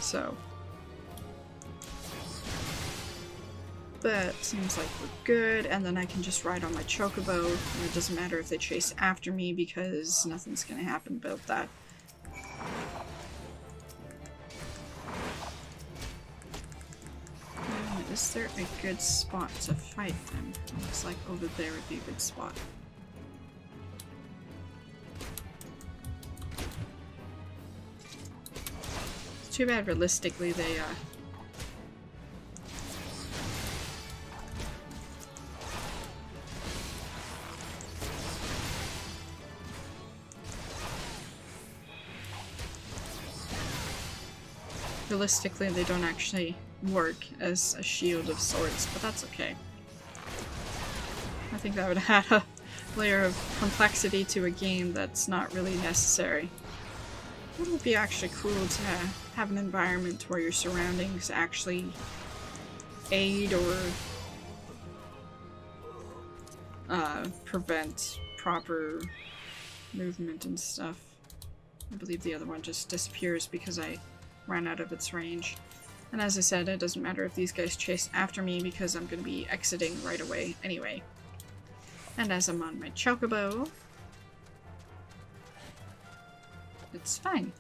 So. But seems like we're good, and then I can just ride on my chocobo, and it doesn't matter if they chase after me because nothing's gonna happen about that. Is there a good spot to fight them? Looks like over there would be a good spot. It's too bad realistically they realistically, they don't actually work as a shield of sorts, but that's okay. I think that would have had a layer of complexity to a game that's not really necessary. It would be actually cool to have an environment where your surroundings actually aid or prevent proper movement and stuff. I believe the other one just disappears because I ran out of its range. And as I said, it doesn't matter if these guys chase after me because I'm going to be exiting right away anyway. And as I'm on my chocobo, it's fine.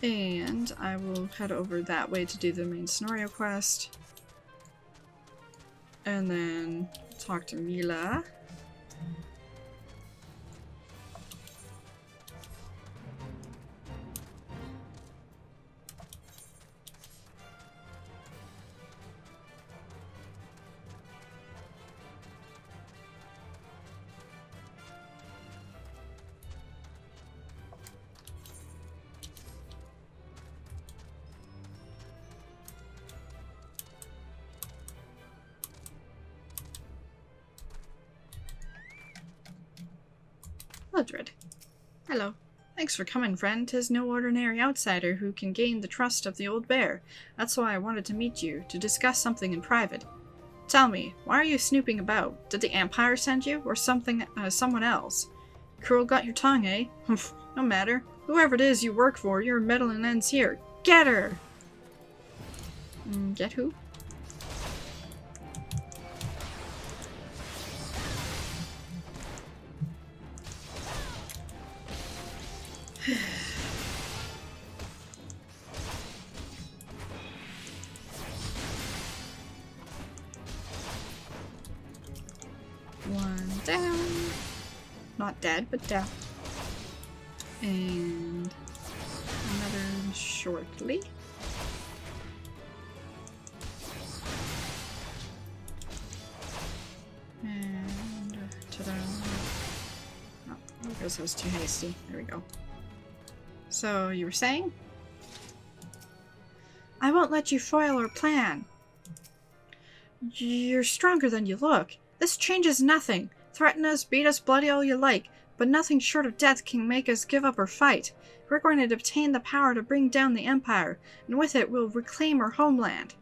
And I will head over that way to do the main scenario quest. And then talk to Mila. Mildred. Hello. Thanks for coming, friend. 'Tis no ordinary outsider who can gain the trust of the old bear. That's why I wanted to meet you, to discuss something in private. Tell me, why are you snooping about? Did the Empire send you, or someone else? Cruel got your tongue, eh? Humph, no matter. Whoever it is you work for, your meddling ends here. Get her! Get who? One down. Not dead, but down. And another shortly. And ta-da. Oh, I guess I was too hasty. There we go. So, you were saying? I won't let you foil our plan. You're stronger than you look. This changes nothing. Threaten us, beat us bloody all you like, but nothing short of death can make us give up our fight. We're going to obtain the power to bring down the Empire, and with it we'll reclaim our homeland.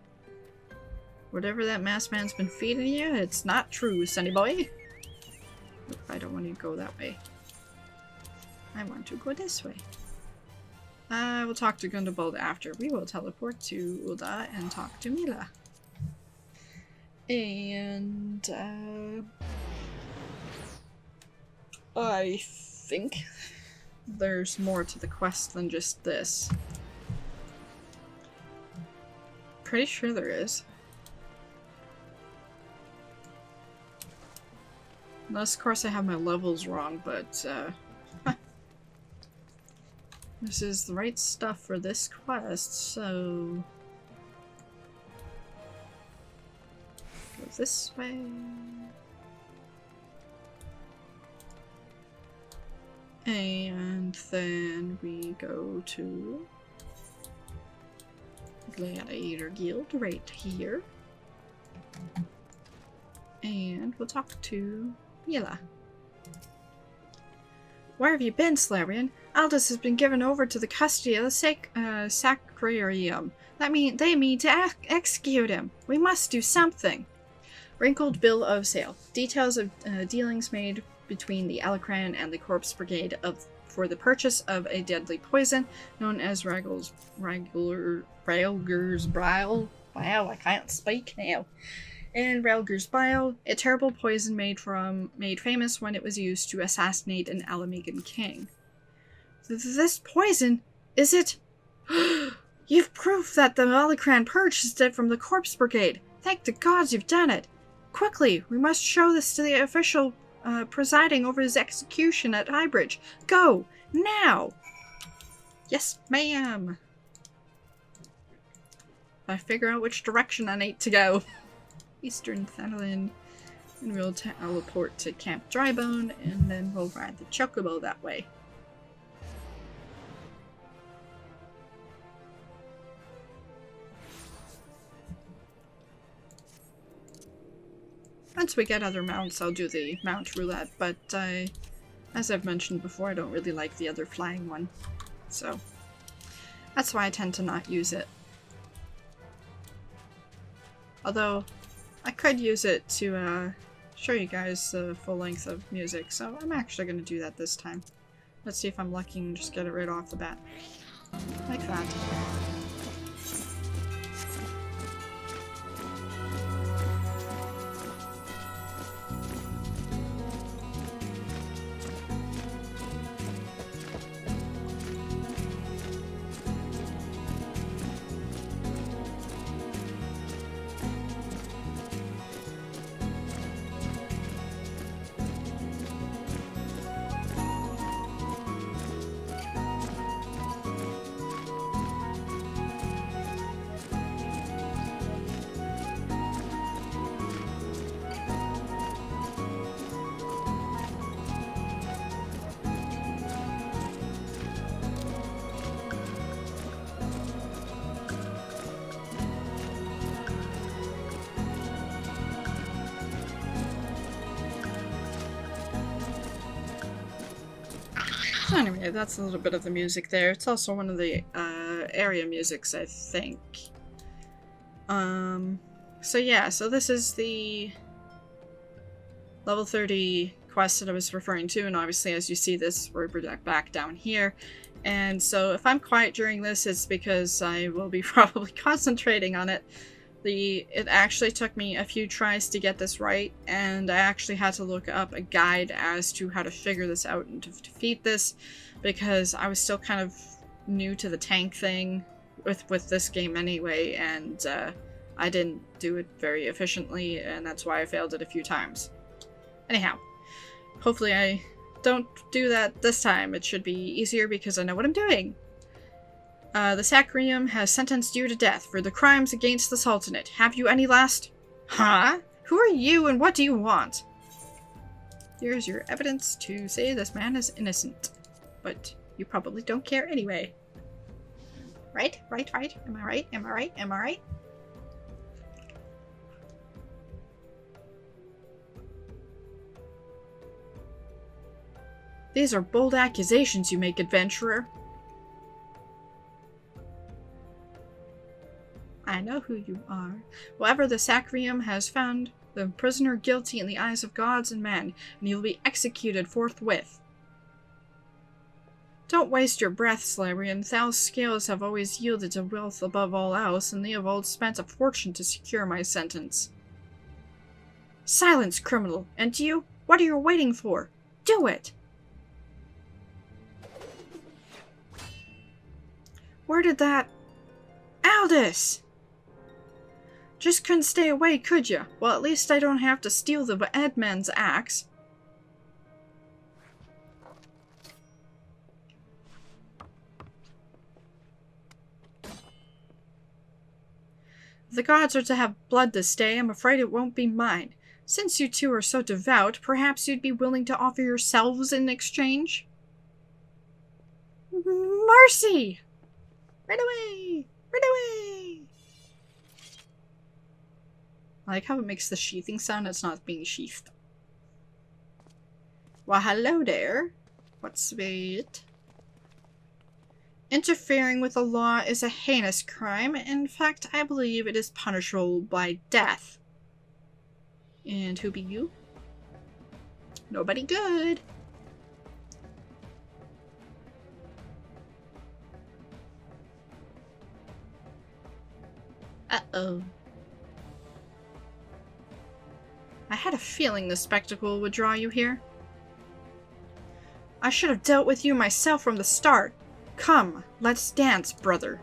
Whatever that masked man's been feeding you, it's not true, sonny boy. Oop, I don't want to go that way. I want to go this way. I will talk to Gundobald after. We will teleport to Ulda and talk to Mila. And I think there's more to the quest than just this. Pretty sure there is. Unless, of course, I have my levels wrong, but this is the right stuff for this quest, so go this way. And then we go to Gladiator Guild right here. And we'll talk to Mila. Where have you been, Salarian? Aldous has been given over to the custody of the Sacrarium. They mean to execute him. We must do something. Wrinkled bill of sale. Details of dealings made between the Alecran and the Corpse Brigade for the purchase of a deadly poison known as Railger's Bile. Wow, I can't speak now. And Railger's Bile, a terrible poison made famous when it was used to assassinate an Alamegan king. This poison, is it? You've proof that the Alecran purchased it from the Corpse Brigade. Thank the gods you've done it. Quickly, we must show this to the official presiding over his execution at Highbridge. Go! Now! Yes, ma'am! I figure out which direction I need to go. Eastern Thanalan. And we'll teleport to Camp Drybone, and then we'll ride the Chocobo that way. Once we get other mounts, I'll do the mount roulette, but as I've mentioned before, I don't really like the other flying one. So that's why I tend to not use it. Although, I could use it to show you guys the full length of music, so I'm actually going to do that this time. Let's see if I'm lucky and just get it right off the bat. Like that. Anyway, that's a little bit of the music there. It's also one of the area musics, I think. So yeah, so this is the level 30 quest that I was referring to, and obviously as you see this, we're back down here. And so if I'm quiet during this, it's because I will be probably concentrating on it. It actually took me a few tries to get this right, and I actually had to look up a guide as to how to figure this out and to defeat this, because I was still kind of new to the tank thing with this game anyway, and I didn't do it very efficiently, and that's why I failed it a few times. Anyhow, hopefully I don't do that this time. It should be easier because I know what I'm doing. The Sacrium has sentenced you to death for the crimes against the Sultanate. Have you any last? Huh? Who are you and what do you want? Here's your evidence to say this man is innocent. But you probably don't care anyway. Right? Right? Right? Am I right? Am I right? Am I right? These are bold accusations you make, adventurer. I know who you are. Whoever the Sacrium has found the prisoner guilty in the eyes of gods and men, and he will be executed forthwith. Don't waste your breath, Slavrian. Thal's scales have always yielded to wealth above all else, and they have all spent a fortune to secure my sentence. Silence, criminal! And you? What are you waiting for? Do it! Where did that... Aldous! Just couldn't stay away, could ya? Well, at least I don't have to steal the Edman's axe. If the gods are to have blood this day, I'm afraid it won't be mine. Since you two are so devout, perhaps you'd be willing to offer yourselves in exchange? Mercy! Right away! Right away! I like how it makes the sheathing sound. It's not being sheathed. Well, hello there. What's it? Interfering with the law is a heinous crime. In fact, I believe it is punishable by death. And who be you? Nobody good. Uh-oh. I had a feeling this spectacle would draw you here. I should have dealt with you myself from the start. Come, let's dance, brother.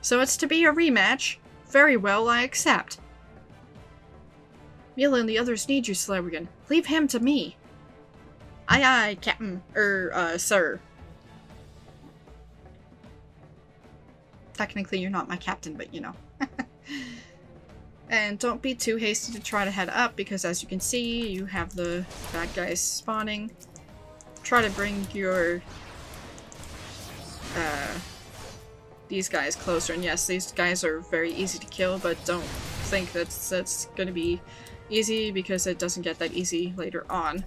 So it's to be a rematch? Very well, I accept. Mila and the others need you, Slavrian. Leave him to me. Aye aye, Captain. Sir. Technically, you're not my captain, but you know. And don't be too hasty to try to head up, because as you can see, you have the bad guys spawning. Try to bring your these guys closer, and yes, these guys are very easy to kill, but don't think that's gonna be easy, because it doesn't get that easy later on.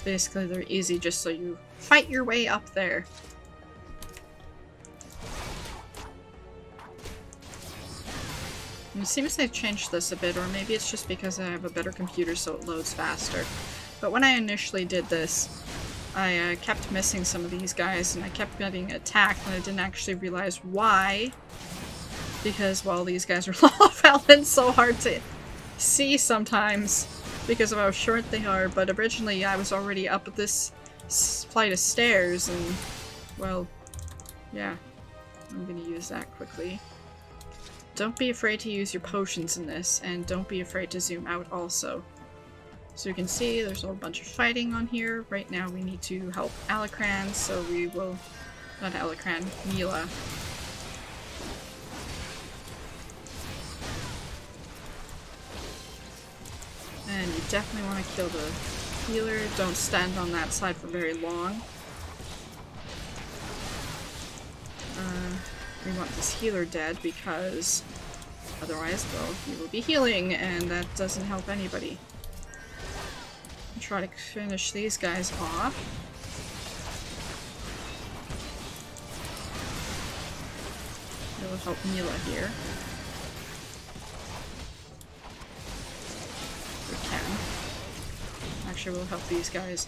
Basically, they're easy just so you fight your way up there. And it seems they've changed this a bit, or maybe it's just because I have a better computer so it loads faster. But when I initially did this, I kept missing some of these guys, and I kept getting attacked, and I didn't actually realize why. Because, well, these guys are fell in so hard to see sometimes because of how short they are, but originally I was already up this flight of stairs, and, well, yeah. I'm gonna use that quickly. Don't be afraid to use your potions in this, and don't be afraid to zoom out also. So you can see there's a whole bunch of fighting on here. Right now we need to help Alacran, so we will... not Alacran, Mila. And you definitely want to kill the healer. Don't stand on that side for very long. We want this healer dead, because otherwise, well, he will be healing, and that doesn't help anybody. Try to finish these guys off. It will help Mila here. We can. Actually, we'll help these guys.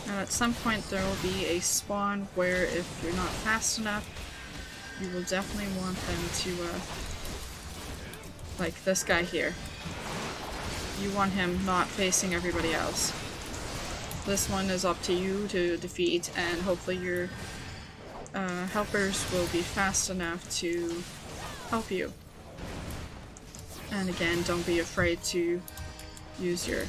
Now at some point there will be a spawn where if you're not fast enough, you will definitely want them to, like this guy here. You want him not facing everybody else. This one is up to you to defeat, and hopefully your helpers will be fast enough to help you. And again, don't be afraid to use your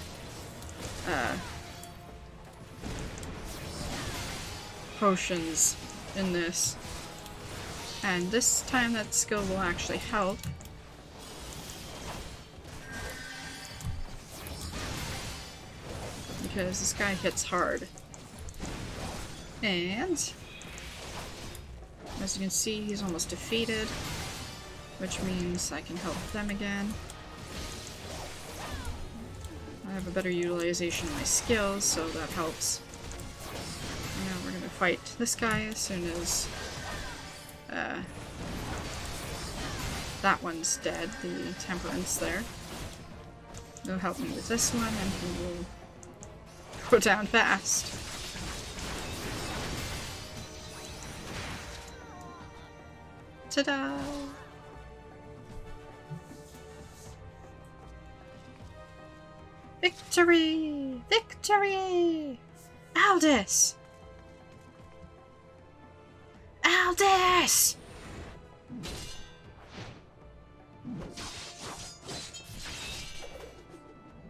potions in this. And this time that skill will actually help. Because this guy hits hard. And as you can see, he's almost defeated, which means I can help them again. I have a better utilization of my skills, so that helps. Now we're gonna fight this guy as soon as that one's dead, the temperance there. He'll help me with this one, and he will go down fast. Ta-da! Victory! Victory! Aldous! Aldous!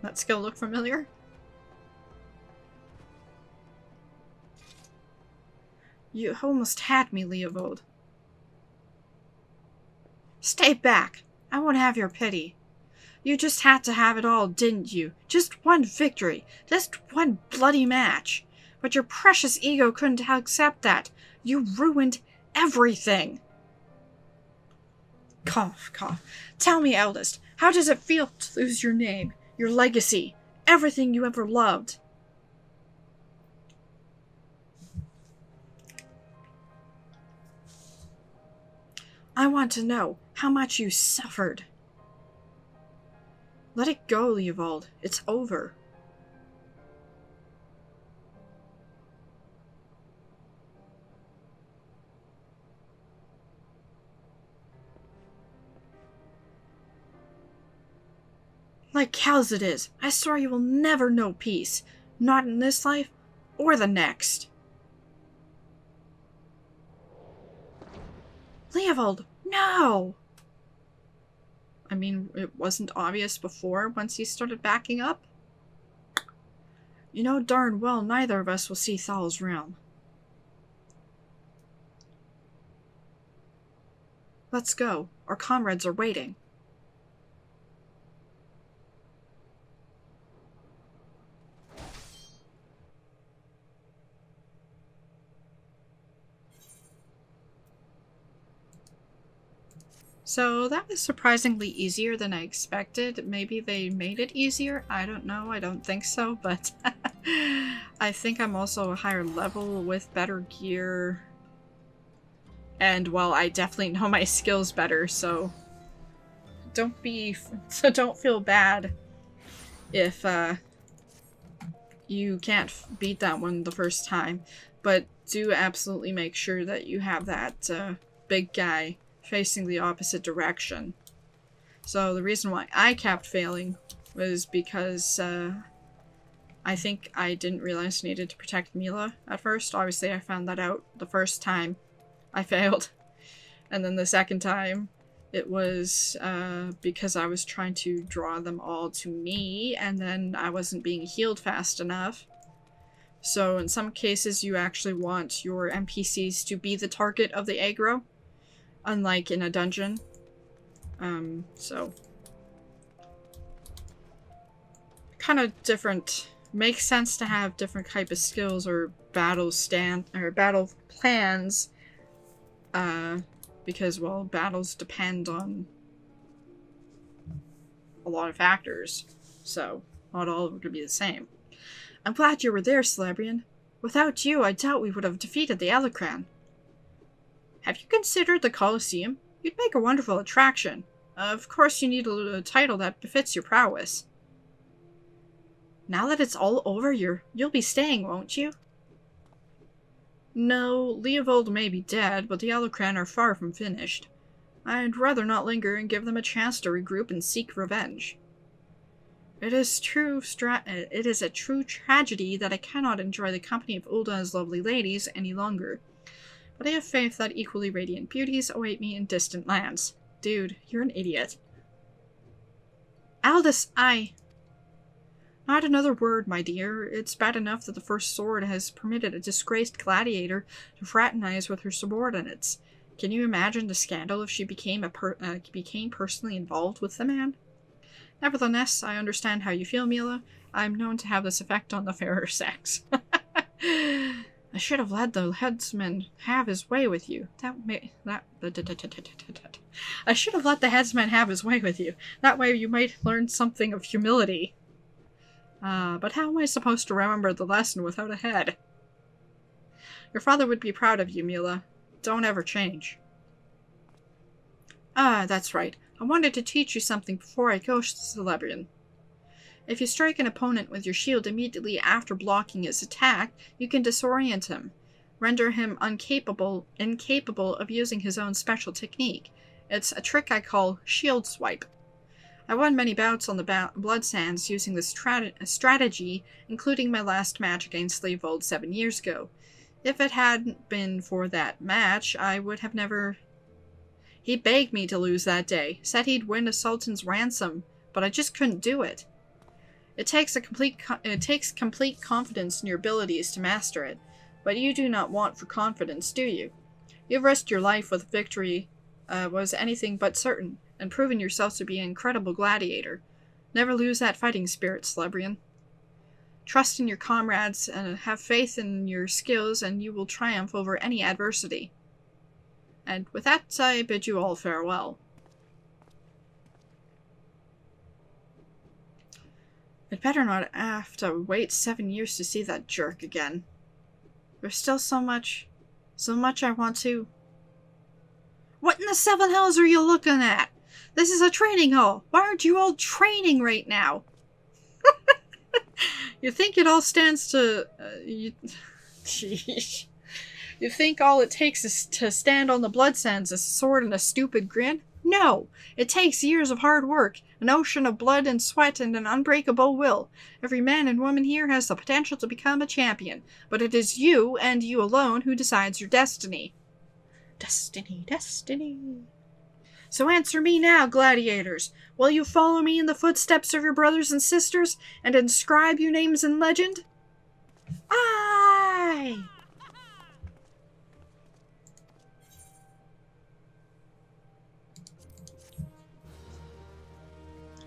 That skill look familiar? You almost had me, Leovold. Stay back. I won't have your pity. You just had to have it all, didn't you? Just one victory. Just one bloody match. But your precious ego couldn't accept that. You ruined everything. Cough, cough. Tell me, eldest, how does it feel to lose your name, your legacy, everything you ever loved? I want to know how much you suffered. Let it go, Leovold. It's over. Like hell's it is. I swear you will never know peace. Not in this life, or the next. Leovold, no! I mean, it wasn't obvious before once he started backing up. You know darn well neither of us will see Thal's realm. Let's go. Our comrades are waiting. So that was surprisingly easier than I expected. Maybe they made it easier? I don't know. I don't think so, but I think I'm also a higher level with better gear. And well, I definitely know my skills better, so don't feel bad if you can't beat that one the first time. But do absolutely make sure that you have that big guy facing the opposite direction. So the reason why I kept failing was because I think I didn't realize I needed to protect Mila at first. Obviously I found that out the first time I failed. And then the second time it was because I was trying to draw them all to me and then I wasn't being healed fast enough. So in some cases you actually want your NPCs to be the target of the aggro. Unlike in a dungeon. So kind of different. Makes sense to have different type of skills or battle plans. Because, well, battles depend on a lot of factors. So, not all of them could be the same. I'm glad you were there, Celebrian. Without you, I doubt we would have defeated the Elecran. Have you considered the Colosseum? You'd make a wonderful attraction. Of course you need a title that befits your prowess. Now that it's all over, you'll be staying, won't you? No, Leovold may be dead, but the Elecran are far from finished. I'd rather not linger and give them a chance to regroup and seek revenge. It is a true tragedy that I cannot enjoy the company of Ulda's lovely ladies any longer. But I have faith that equally radiant beauties await me in distant lands. Dude, you're an idiot. Aldous, Not another word, my dear. It's bad enough that the First Sword has permitted a disgraced gladiator to fraternize with her subordinates. Can you imagine the scandal if she became personally involved with the man? Nevertheless, I understand how you feel, Mila. I'm known to have this effect on the fairer sex. I should have let the headsman have his way with you. I should have let the headsman have his way with you. That way you might learn something of humility. But how am I supposed to remember the lesson without a head? Your father would be proud of you, Mila. Don't ever change. Ah, that's right. I wanted to teach you something before I go, Celebrian. If you strike an opponent with your shield immediately after blocking his attack, you can disorient him, render him incapable of using his own special technique. It's a trick I call shield swipe. I won many bouts on the Blood Sands using this strategy, including my last match against Leovold 7 years ago. If it hadn't been for that match, I would have never... He begged me to lose that day, said he'd win a sultan's ransom, but I just couldn't do it. It takes complete confidence in your abilities to master it, but you do not want for confidence, do you? You've risked your life with victory was anything but certain, and proven yourself to be an incredible gladiator. Never lose that fighting spirit, Celebrian. Trust in your comrades and have faith in your skills, and you will triumph over any adversity. And with that, I bid you all farewell. I'd better not have to wait 7 years to see that jerk again. There's still so much I want to... What in the seven hells are you looking at? This is a training hall. Why aren't you all training right now? You think it all stands to... Sheesh. You think all it takes is to stand on the Blood Sands, a sword and a stupid grin? No! It takes years of hard work, an ocean of blood and sweat, and an unbreakable will. Every man and woman here has the potential to become a champion, but it is you, and you alone, who decides your destiny. Destiny, destiny. So answer me now, gladiators. Will you follow me in the footsteps of your brothers and sisters, and inscribe your names in legend? Aye!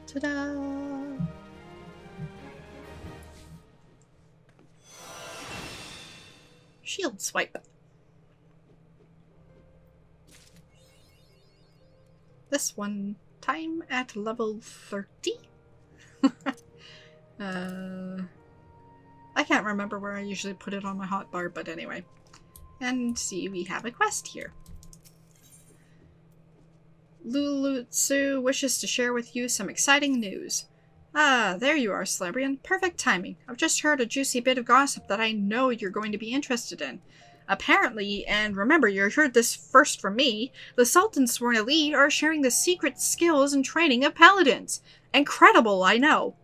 Ta-da! Shield swipe. This one time at level 30? I can't remember where I usually put it on my hotbar, but anyway. And see, we have a quest here. Lulutsu wishes to share with you some exciting news. Ah, there you are, Celebrian. Perfect timing. I've just heard a juicy bit of gossip that I know you're going to be interested in. Apparently, and remember you heard this first from me, the Sultan's sworn elite are sharing the secret skills and training of paladins. Incredible, I know.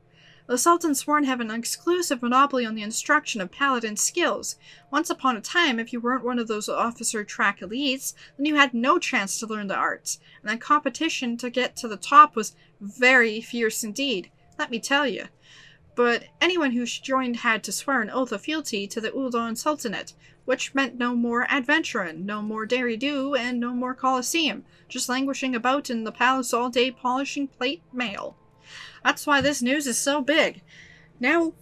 The Sultan Sworn have an exclusive monopoly on the instruction of paladin skills. Once upon a time, if you weren't one of those officer track elites, then you had no chance to learn the arts, and the competition to get to the top was very fierce indeed, let me tell you. But anyone who joined had to swear an oath of fealty to the Uldon Sultanate, which meant no more adventuring, no more dairy-do, and no more Colosseum, just languishing about in the palace all day polishing plate mail. That's why this news is so big. Now,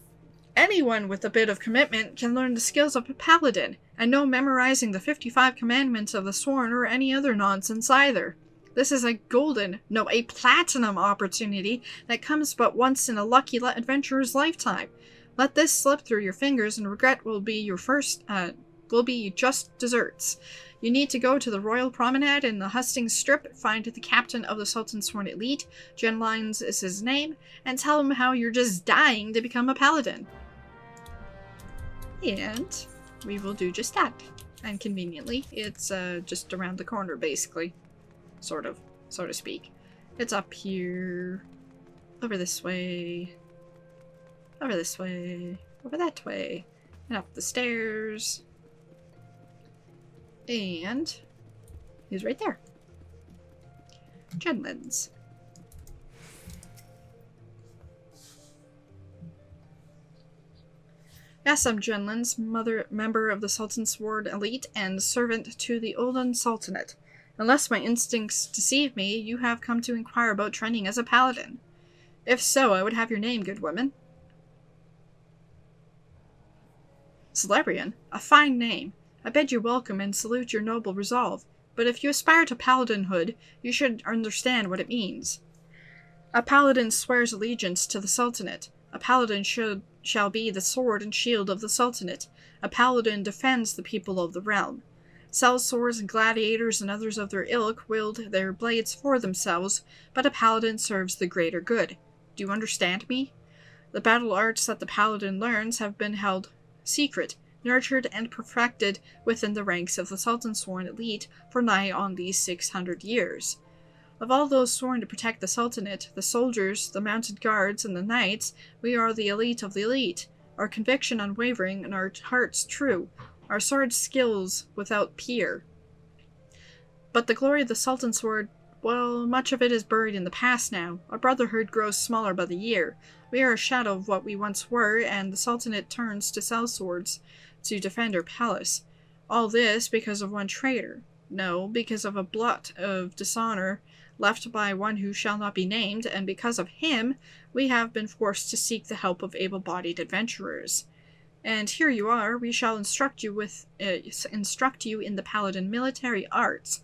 anyone with a bit of commitment can learn the skills of a paladin, and no memorizing the 55 commandments of the Sworn or any other nonsense either. This is a golden, no, a platinum opportunity that comes but once in a lucky adventurer's lifetime. Let this slip through your fingers and regret will be just desserts. You need to go to the Royal Promenade in the Hustings Strip, find the captain of the Sultan's Sworn Elite, Genlines is his name, and tell him how you're just dying to become a paladin. And we will do just that. And conveniently, it's just around the corner, basically. Sort of, so to speak. It's up here, over this way, over this way, over that way, and up the stairs. And he's right there. Genlins. Yes, I'm Genlins, member of the Sultan's Sworn Elite and servant to the Uldon Sultanate. Unless my instincts deceive me, you have come to inquire about training as a paladin. If so, I would have your name, good woman. Celebrian, a fine name. I bid you welcome and salute your noble resolve, but if you aspire to paladinhood, you should understand what it means. A paladin swears allegiance to the Sultanate. A paladin shall be the sword and shield of the Sultanate. A paladin defends the people of the realm. Sellswords and gladiators and others of their ilk wield their blades for themselves, but a paladin serves the greater good. Do you understand me? The battle arts that the paladin learns have been held secret, nurtured and perfected within the ranks of the Sultan's Sworn Elite for nigh on these 600 years. Of all those sworn to protect the Sultanate, the soldiers, the mounted guards, and the knights, we are the elite of the elite, our conviction unwavering and our hearts true, our sword skills without peer. But the glory of the Sultan's sword, well, much of it is buried in the past now. Our brotherhood grows smaller by the year. We are a shadow of what we once were, and the Sultanate turns to sellswords to defend her palace. All this because of one traitor. No, because of a blot of dishonor left by one who shall not be named, and because of him, we have been forced to seek the help of able-bodied adventurers. And here you are, we shall instruct you in the paladin military arts.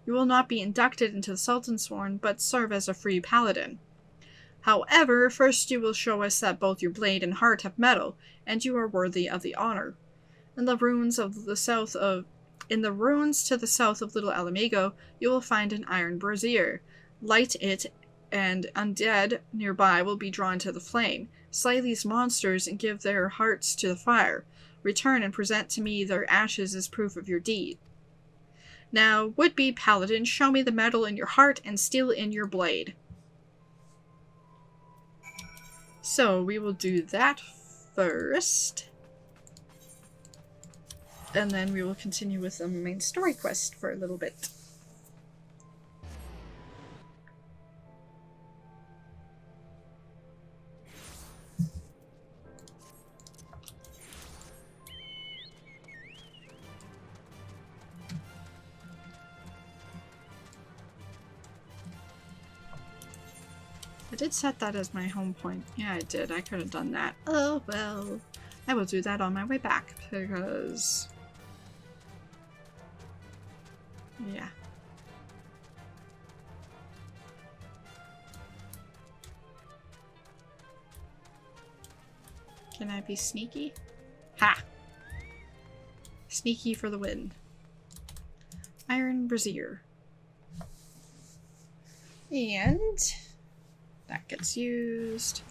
You will not be inducted into the Sultan's Sworn, but serve as a free paladin. However, first you will show us that both your blade and heart have metal, and you are worthy of the honor. In the ruins to the south of Little Alamigo, you will find an iron brazier. Light it, and undead nearby will be drawn to the flame. Slay these monsters and give their hearts to the fire. Return and present to me their ashes as proof of your deed. Now, would-be paladin, show me the metal in your heart and steel in your blade. So, we will do that first. And then we will continue with the main story quest for a little bit. did set that as my home point. Yeah, I did. I could have done that. Oh, well. I will do that on my way back, because... yeah. Can I be sneaky? Ha! Sneaky for the win. Iron Brazier. And that gets used.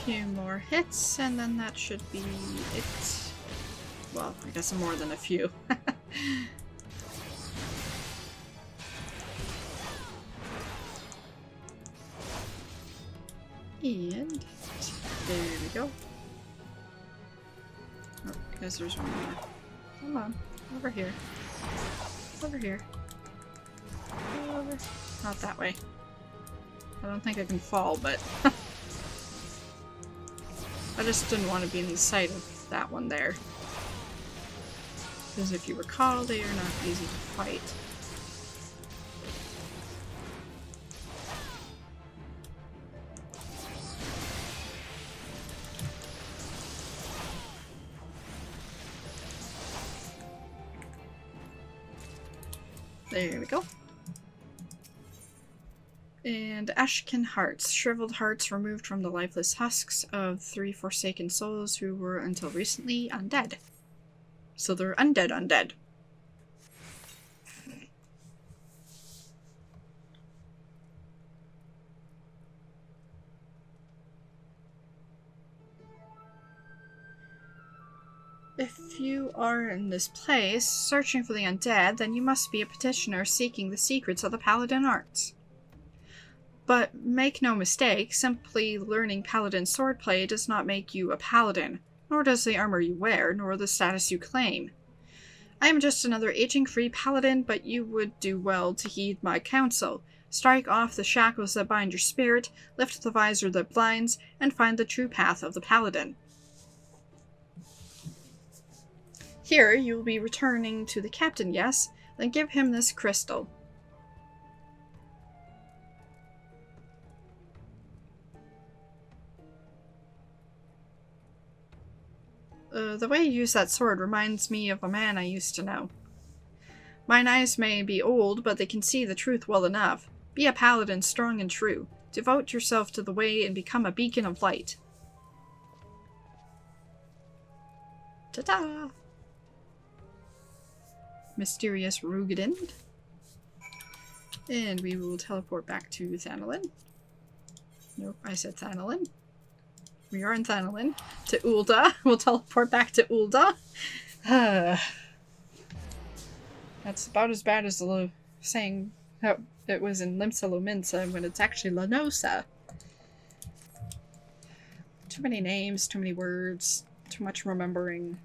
Few more hits, and then that should be it. Well, I guess more than a few. And there we go. Oh, I guess there's one more. Come on, over here. Over here. Over. Not that way. I don't think I can fall, but I just didn't want to be in the sight of that one there. Because if you recall, they are not easy to fight. There we go. And Ashkin hearts. Shriveled hearts removed from the lifeless husks of 3 forsaken souls who were until recently undead. So they're undead. If you are in this place, searching for the undead, then you must be a petitioner seeking the secrets of the Paladin arts. But make no mistake, simply learning Paladin swordplay does not make you a Paladin, nor does the armor you wear, nor the status you claim. I am just another aging-free Paladin, but you would do well to heed my counsel. Strike off the shackles that bind your spirit, lift the visor that blinds, and find the true path of the Paladin. Here, you will be returning to the captain, yes? Then give him this crystal. The way you use that sword reminds me of a man I used to know. Mine eyes may be old, but they can see the truth well enough. Be a paladin strong and true. Devote yourself to the way and become a beacon of light. Ta-da! Mysterious Rugadin. And we will teleport back to Thanalin. Nope, I said Thanalin. We are in Thanalin. To Ul'dah. We'll teleport back to Ul'dah. That's about as bad as saying how it was in Limsa Lominsa when it's actually Lanosa. Too many names, too many words, too much remembering.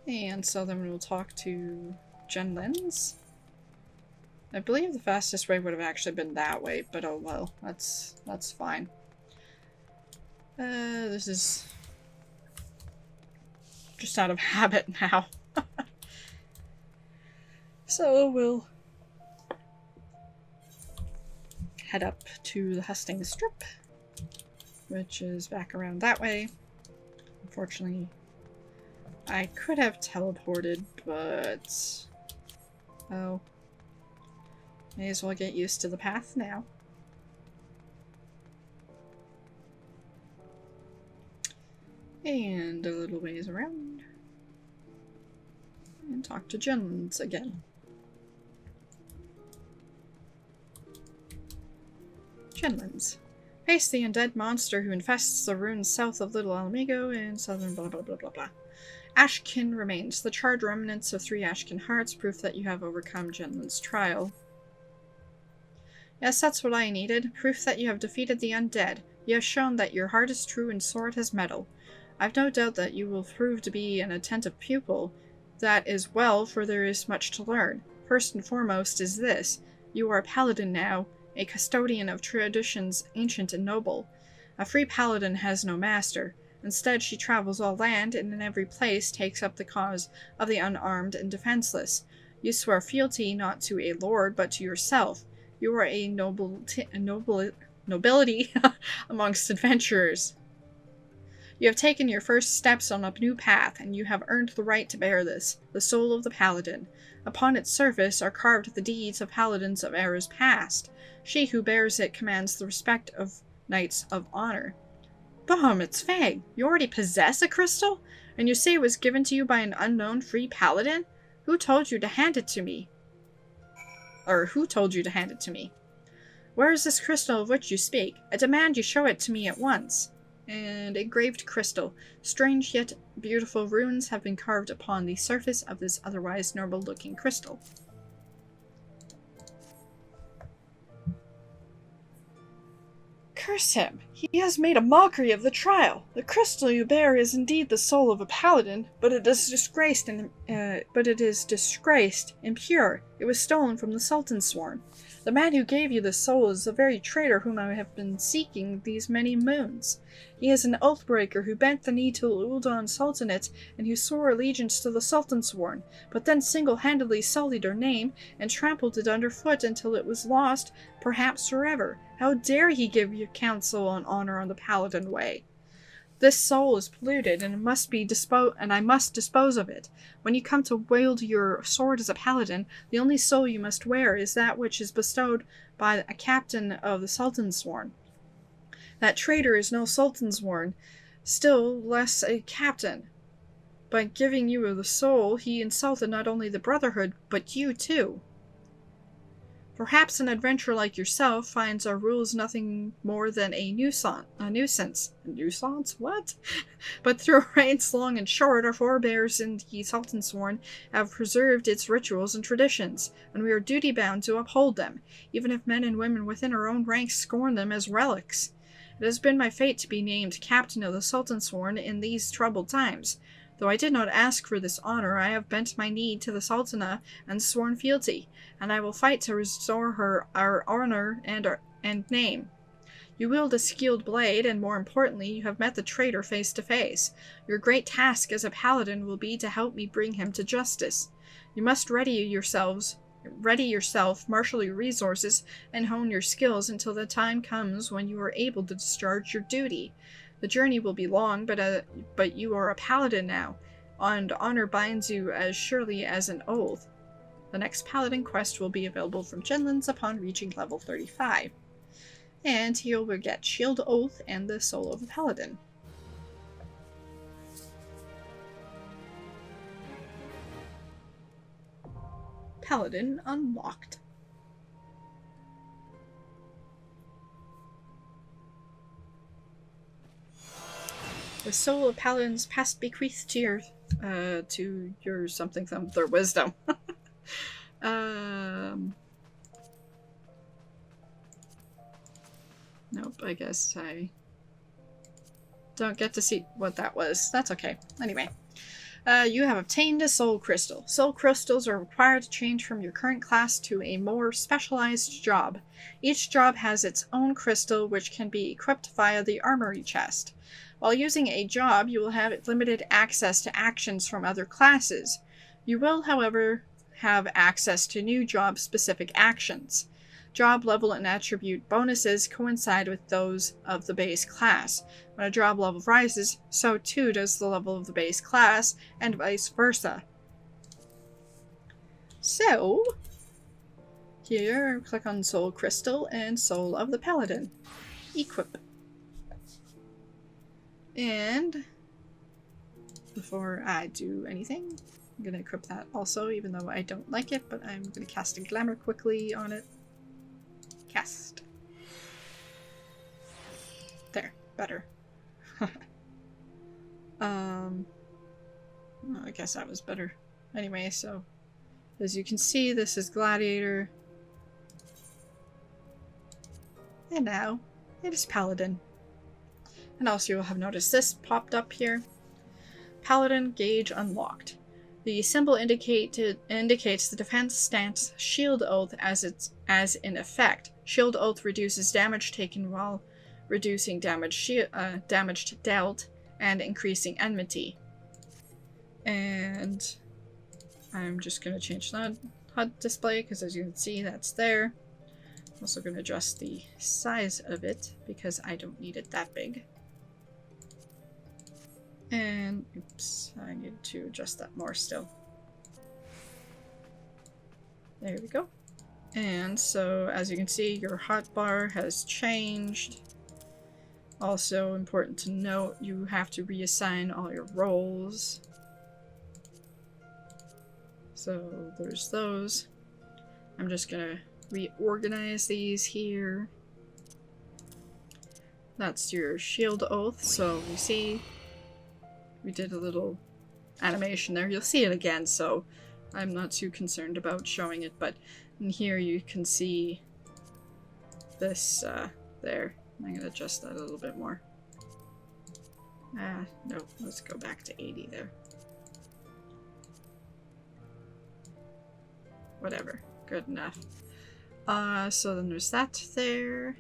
And so then we'll talk to Genlins. I believe the fastest way would have actually been that way, but oh well, that's fine. This is just out of habit now. So we'll head up to the Hustings Strip, which is back around that way. Unfortunately, I could have teleported, but oh. May as well get used to the path now. And a little ways around. And talk to Genlins again. Genlins. Face the undead monster who infests the ruins south of Little Alamigo and southern blah blah blah blah blah. Ashkin remains. The charred remnants of 3 Ashkin hearts, proof that you have overcome Genlin's trial. Yes, that's what I needed. Proof that you have defeated the undead. You have shown that your heart is true and sword has metal. I've no doubt that you will prove to be an attentive pupil. That is well, for there is much to learn. First and foremost is this. You are a paladin now, a custodian of traditions ancient and noble. A free paladin has no master. Instead, she travels all land and in every place takes up the cause of the unarmed and defenseless. You swear fealty not to a lord, but to yourself. You are a nobility amongst adventurers. You have taken your first steps on a new path, and you have earned the right to bear this, the soul of the paladin. Upon its surface are carved the deeds of paladins of eras past. She who bears it commands the respect of knights of honor. It's Fang! You already possess a crystal? And you say it was given to you by an unknown free paladin? Who told you to hand it to me? Or who told you to hand it to me? Where is this crystal of which you speak? I demand you show it to me at once. And engraved crystal. Strange yet beautiful runes have been carved upon the surface of this otherwise normal-looking crystal. Curse him! He has made a mockery of the trial. The crystal you bear is indeed the soul of a paladin, but it is disgraced and impure. It was stolen from the Sultan's sworn. The man who gave you the soul is the very traitor whom I have been seeking these many moons. He is an oath-breaker who bent the knee to the Uldan Sultanate and who swore allegiance to the Sultan sworn, but then single-handedly sullied her name and trampled it underfoot until it was lost, perhaps forever. How dare he give you counsel on honor on the Paladin way? This soul is polluted, and I must dispose of it. When you come to wield your sword as a paladin, the only soul you must wear is that which is bestowed by a captain of the Sultan's sworn. That traitor is no Sultan's sworn, still less a captain. By giving you the soul, he insulted not only the Brotherhood, but you too. Perhaps an adventurer like yourself finds our rules nothing more than a nuisance. A nuisance? What? But through reigns long and short, our forebears in the Sultan sworn have preserved its rituals and traditions, and we are duty-bound to uphold them, even if men and women within our own ranks scorn them as relics. It has been my fate to be named captain of the Sultan sworn in these troubled times. Though I did not ask for this honor, I have bent my knee to the Sultana and sworn fealty, and I will fight to restore her our honor and name. You wield a skilled blade, and more importantly, you have met the traitor face to face. Your great task as a paladin will be to help me bring him to justice. You must ready yourself, marshal your resources, and hone your skills until the time comes when you are able to discharge your duty. The journey will be long, but you are a paladin now, and honor binds you as surely as an oath. The next paladin quest will be available from Genlands upon reaching level 35. And here we'll get Shield Oath and the Soul of a Paladin. Paladin unlocked. The soul of paladins past bequeathed to your something their wisdom. Nope, I guess I don't get to see what that was. That's okay. Anyway, you have obtained a soul crystal. Soul crystals are required to change from your current class to a more specialized job. Each job has its own crystal, which can be equipped via the armory chest. While using a job, you will have limited access to actions from other classes. You will, however, have access to new job-specific actions. Job level and attribute bonuses coincide with those of the base class. When a job level rises, so too does the level of the base class, and vice versa. So, here, click on Soul Crystal and Soul of the Paladin. Equip. And before I do anything, I'm going to equip that also, even though I don't like it, but I'm going to cast a glamour quickly on it. Cast. There. Better. Well, I guess that was better. Anyway, so as you can see, this is Gladiator. And now, it is Paladin. And also you'll have noticed this popped up here. Paladin gauge unlocked. The symbol indicates the defense stance Shield Oath as in effect. Shield Oath reduces damage taken while reducing damage dealt and increasing enmity. And I'm just going to change the HUD display because as you can see that's there. I'm also going to adjust the size of it because I don't need it that big. And, oops, I need to adjust that more still. There we go. And so, as you can see, your hotbar has changed. Also important to note, you have to reassign all your roles. So, there's those. I'm just gonna reorganize these here. That's your shield oath, so you see we did a little animation there. You'll see it again, so I'm not too concerned about showing it, but in here you can see this there. I'm gonna adjust that a little bit more. No, let's go back to 80 there. Whatever, good enough. So then there's that there.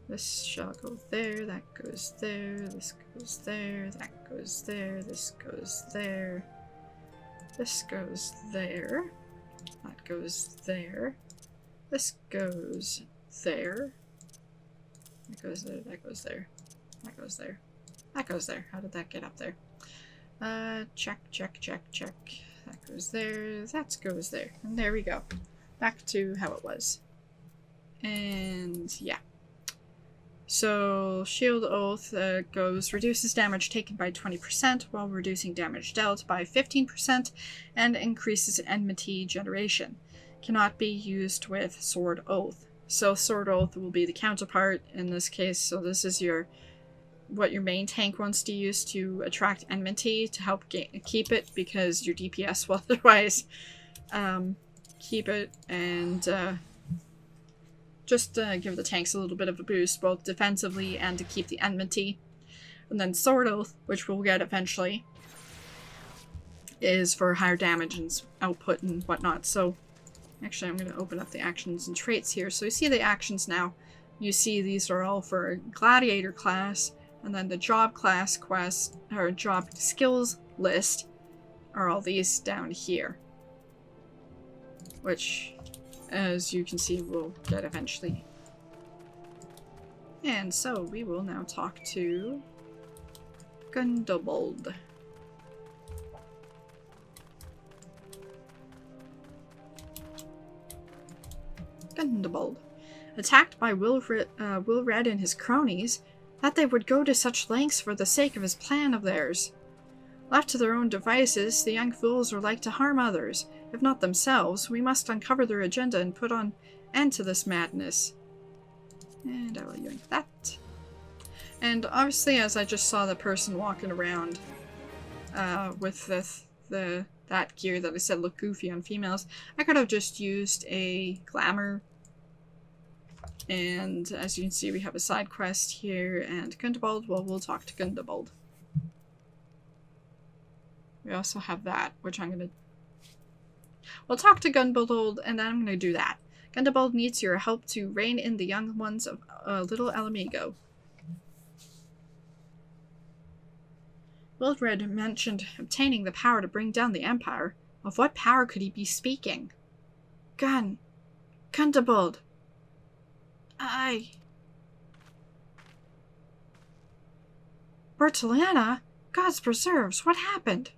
This shall go there, that goes there, this goes there, that goes there, this goes there, this goes there, that goes there, this goes there, that goes there, that goes there, that goes there, that goes there. How did that get up there? Check, check, check, check. That goes there, that goes there. And there we go. Back to how it was. And yeah. So, Shield Oath reduces damage taken by 20% while reducing damage dealt by 15% and increases enmity generation. Cannot be used with Sword Oath. So Sword Oath will be the counterpart in this case. So this is what your main tank wants to use to attract enmity to help keep it, because your DPS will otherwise keep it and just give the tanks a little bit of a boost, both defensively and to keep the enmity. And then Sword Oath, which we'll get eventually, is for higher damage and output and whatnot. So actually I'm going to open up the actions and traits here. So you see the actions now. You see these are all for gladiator class, and then the job class quest, or job skills list, are all these down here. Which, as you can see, we'll get eventually. And so we will now talk to Gundobald. Gundobald. Attacked by Wilred and his cronies, that they would go to such lengths for the sake of his plan of theirs. Left to their own devices, the young fools are like to harm others. If not themselves, we must uncover their agenda and put an end to this madness. And I will yoink that. And obviously, as I just saw the person walking around with that gear that I said looked goofy on females, I could have just used a glamour. And as you can see, we have a side quest here, and Gundobald, well, we'll talk to Gundobald. We also have that, which I'm going to... We'll talk to Gundobald, and then I'm going to do that. Gundobald needs your help to rein in the young ones of Little Alamigo. Wilred mentioned obtaining the power to bring down the Empire. Of what power could he be speaking? Gundobald. Bertiliana? God's preserves, what happened?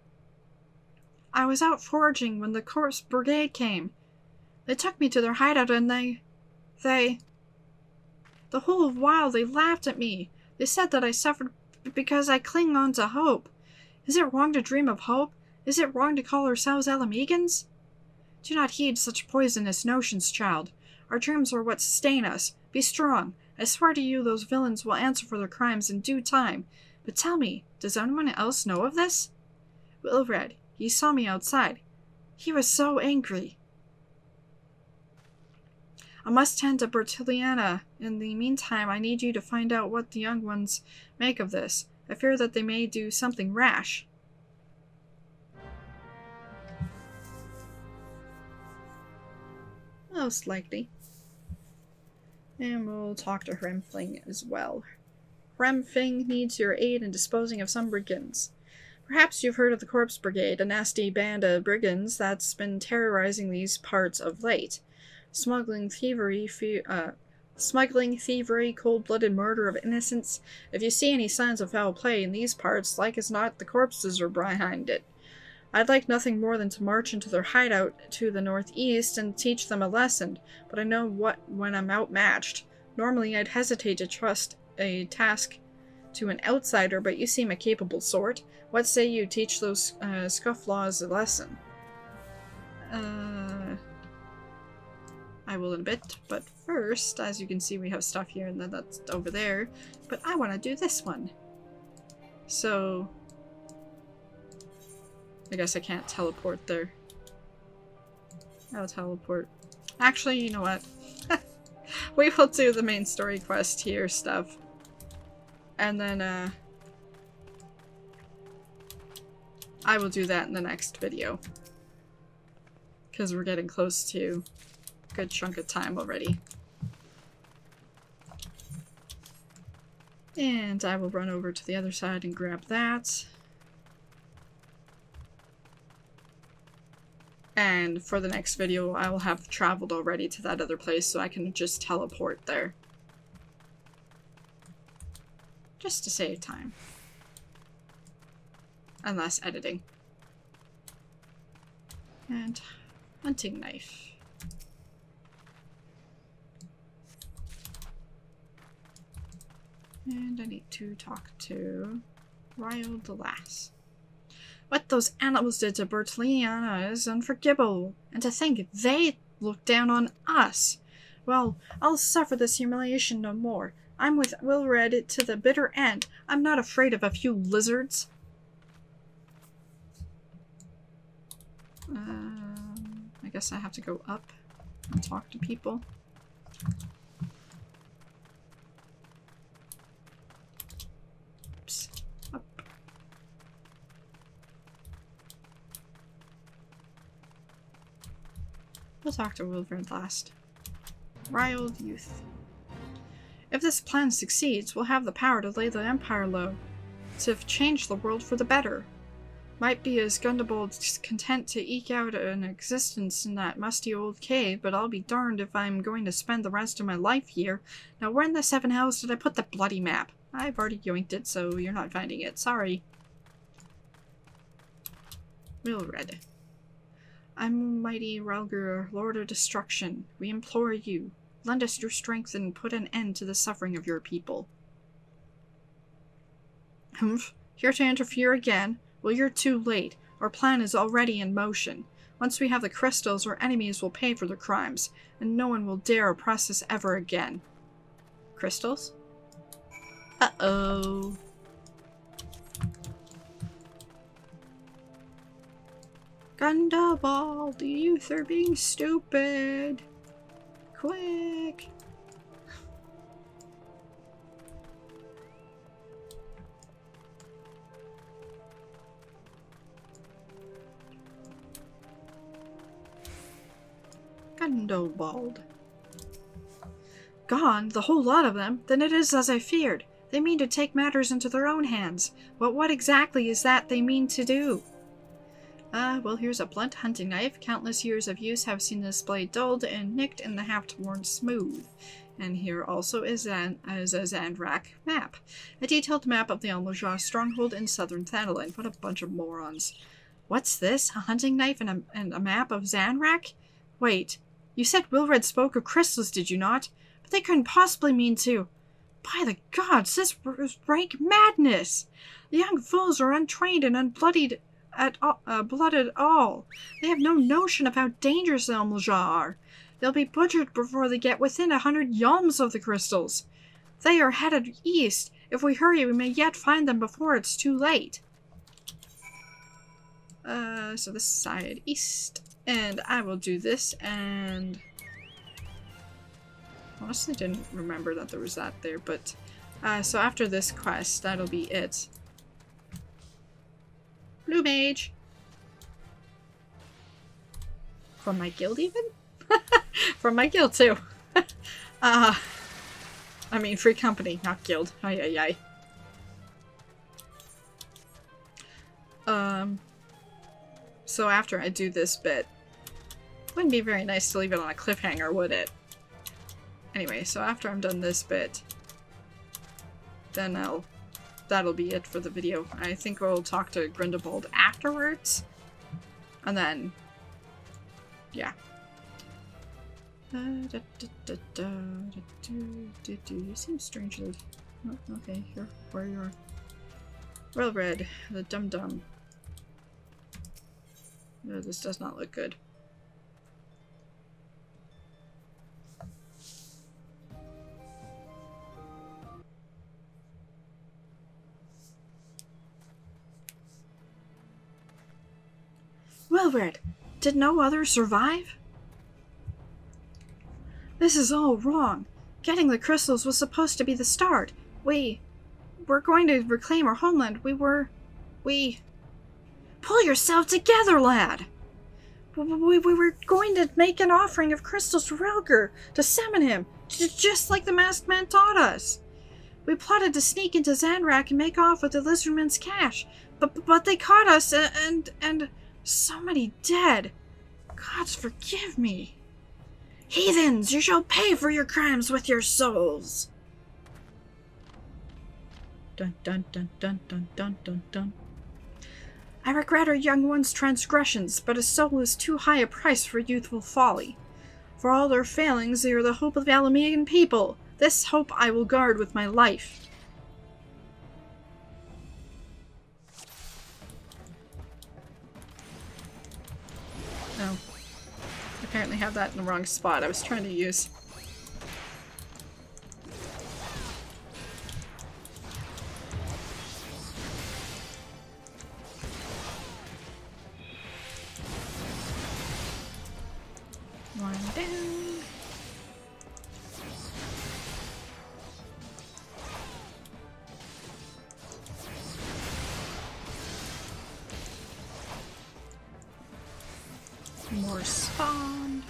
I was out foraging when the corpse brigade came. They took me to their hideout and the whole while they laughed at me. They said that I suffered because I cling on to hope. Is it wrong to dream of hope? Is it wrong to call ourselves Alamegans? Do not heed such poisonous notions, child. Our dreams are what sustain us. Be strong. I swear to you those villains will answer for their crimes in due time. But tell me, does anyone else know of this? Wilred, he saw me outside. He was so angry. I must tend to Bertiliana. In the meantime, I need you to find out what the young ones make of this. I fear that they may do something rash. Most likely. And we'll talk to Hremfling as well. Hremfling needs your aid in disposing of some brigands. Perhaps you've heard of the Corpse Brigade, a nasty band of brigands that's been terrorizing these parts of late. Smuggling, thievery, cold-blooded murder of innocents. If you see any signs of foul play in these parts, like as not, the corpses are behind it. I'd like nothing more than to march into their hideout to the northeast and teach them a lesson, but I know when I'm outmatched. Normally I'd hesitate to trust a task to an outsider, but you seem a capable sort. What say you teach those scufflaws a lesson? I will in a bit, but first, as you can see, we have stuff here and then that's over there, but I want to do this one. So, I guess I can't teleport there. I'll teleport. Actually, you know what? We will do the main story quest here stuff. And then, I will do that in the next video. Because we're getting close to a good chunk of time already. And I will run over to the other side and grab that. And for the next video, I will have traveled already to that other place so I can just teleport there. Just to save time. And less editing. And hunting knife. And I need to talk to Ryle the Lass. What those animals did to Bertiliana is unforgivable, and to think they looked down on us. Well, I'll suffer this humiliation no more. I'm with Wilred to the bitter end. I'm not afraid of a few lizards. I guess I have to go up and talk to people. Oops. Up. We'll talk to Wilred last. Riled youth. If this plan succeeds, we'll have the power to lay the Empire low, to change the world for the better. Might be as Gundabald content to eke out an existence in that musty old cave, but I'll be darned if I'm going to spend the rest of my life here. Now where in the seven hells did I put the bloody map? I've already yoinked it, so you're not finding it. Sorry. Wilred. I'm mighty Relger, Lord of Destruction. We implore you. Lend us your strength and put an end to the suffering of your people. Humph. Here to interfere again? Well, you're too late. Our plan is already in motion. Once we have the crystals, our enemies will pay for their crimes, and no one will dare oppress us ever again. Crystals? Uh-oh. Gundabald, the youth are being stupid. Quick. Gundabald. Gone? The whole lot of them? Then it is as I feared. They mean to take matters into their own hands. But what exactly is that they mean to do? Well, here's a blunt hunting knife. Countless years of use have seen this blade dulled and nicked and the haft worn smooth. And here also is a Zandrak map. A detailed map of the Almojar stronghold in southern Thanalan. What a bunch of morons. What's this? A hunting knife and a map of Zandrak? Wait, you said Wilred spoke of crystals, did you not? But they couldn't possibly mean to... By the gods, this is rank madness! The young fools are untrained and unblooded at all. They have no notion of how dangerous the Almojar are. They'll be butchered before they get within 100 yalms of the crystals. They are headed east. If we hurry, we may yet find them before it's too late. So this side east. And I will do this and... Honestly didn't remember that there was that there, but so after this quest, that'll be it. Blue mage! From my guild even? From my guild too. I mean free company, not guild. Ay ay ay. So after I do this bit, wouldn't be very nice to leave it on a cliffhanger, would it? Anyway, so after I'm done this bit, then that'll be it for the video. I think we'll talk to Grindelwald afterwards, and then, yeah. You seem strangely... Oh, okay, here, where you are. Well read, the dum-dum. No, this does not look good. Well read, did no others survive? This is all wrong. Getting the crystals was supposed to be the start. We're going to reclaim our homeland. We... Pull yourself together, lad! We were going to make an offering of crystals to Relger to summon him, just like the masked man taught us. We plotted to sneak into Zanrak and make off with the lizardman's cash, but they caught us and so many dead. Gods forgive me. Heathens, you shall pay for your crimes with your souls. Dun dun dun dun dun dun dun dun. I regret our young one's transgressions, but a soul is too high a price for youthful folly. For all their failings, they are the hope of the Alamegan people. This hope I will guard with my life. Oh. Apparently have that in the wrong spot. I was trying to use... One down. More spawn.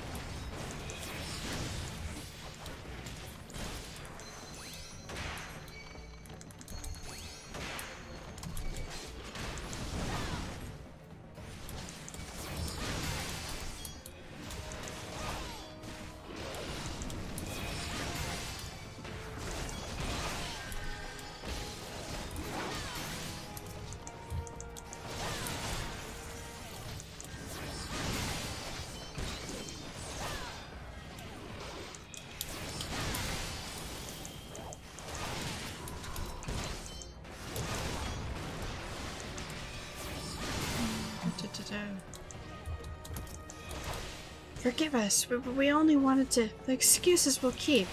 Forgive us, we only wanted to... The excuses will keep.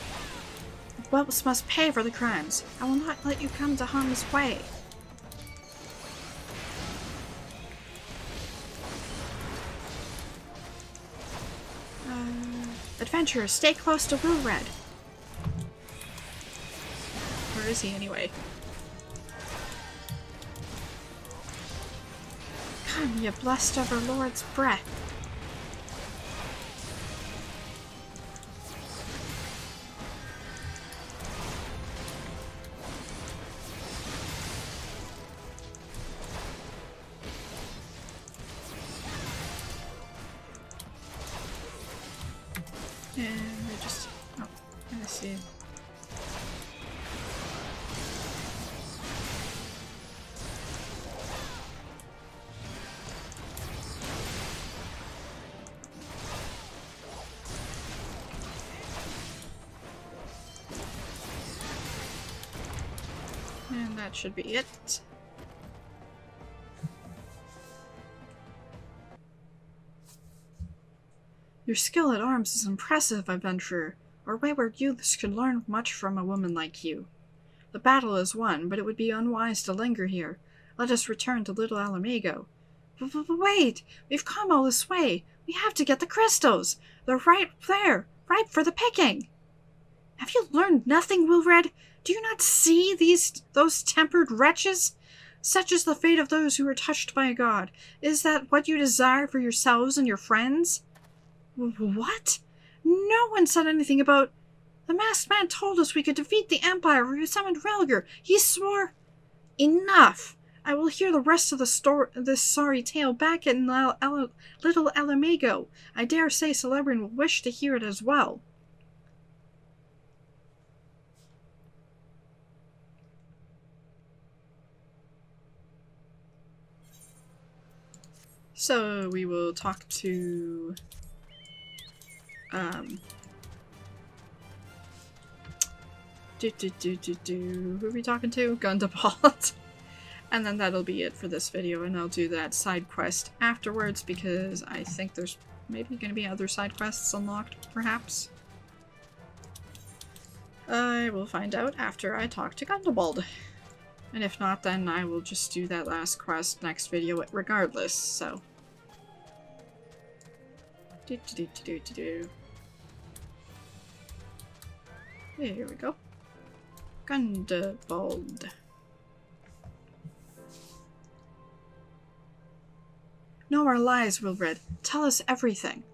Whelps must pay for the crimes. I will not let you come to harm's way. Adventurer, stay close to Blue Red. Where is he anyway? Come, you blessed of our Lord's breath. And I just... Oh, I see. And that should be it. Your skill at arms is impressive, adventurer. Our wayward youths could learn much from a woman like you. The battle is won, but it would be unwise to linger here. Let us return to Little Alamago. Wait! We've come all this way. We have to get the crystals. They're right there, ripe for the picking. Have you learned nothing, Wilred? Do you not see those tempered wretches? Such is the fate of those who are touched by a god. Is that what you desire for yourselves and your friends? What? No one said anything about... The masked man told us we could defeat the Empire if we summoned Relgar. He swore... Enough! I will hear the rest of this sorry tale back in Little Alamago. I dare say Celebrin will wish to hear it as well. So we will talk to who are we talking to? Gundabald. And then that'll be it for this video, and I'll do that side quest afterwards because I think there's maybe going to be other side quests unlocked, perhaps. I will find out after I talk to Gundabald. And if not, then I will just do that last quest next video regardless, so. Here we go. Gundabald. No more lies, Wilred. Tell us everything.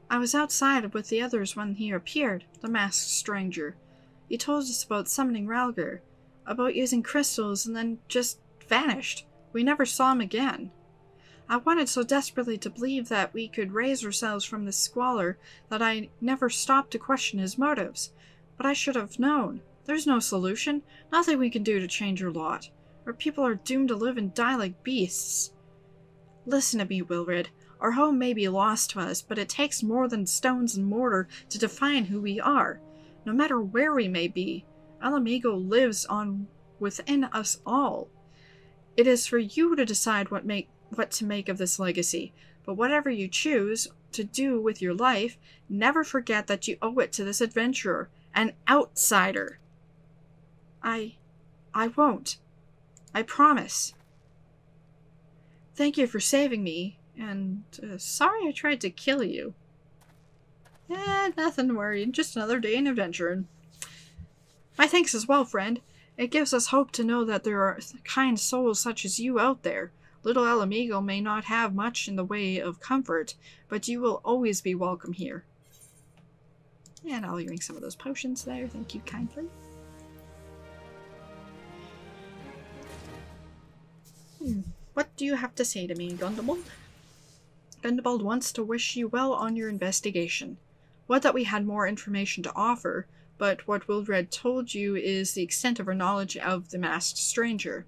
I was outside with the others when he appeared, the masked stranger. He told us about summoning Relgar, about using crystals, and then just vanished. We never saw him again. I wanted so desperately to believe that we could raise ourselves from this squalor that I never stopped to question his motives. But I should have known. There's no solution, nothing we can do to change your lot. Our people are doomed to live and die like beasts. Listen to me, Wilred. Our home may be lost to us, but it takes more than stones and mortar to define who we are. No matter where we may be, Alamago lives on within us all. It is for you to decide what to make of this legacy, but whatever you choose to do with your life, never forget that you owe it to this adventurer, an outsider. I won't. I promise. Thank you for saving me, and sorry I tried to kill you. Nothing to worry, just another day in adventure. My thanks as well, friend. It gives us hope to know that there are kind souls such as you out there. Little Alamago may not have much in the way of comfort, but you will always be welcome here. And I'll drink some of those potions there, thank you kindly. What do you have to say to me, Gundabald? Gundabald wants to wish you well on your investigation. Would that we had more information to offer, but what Wilred told you is the extent of our knowledge of the masked stranger.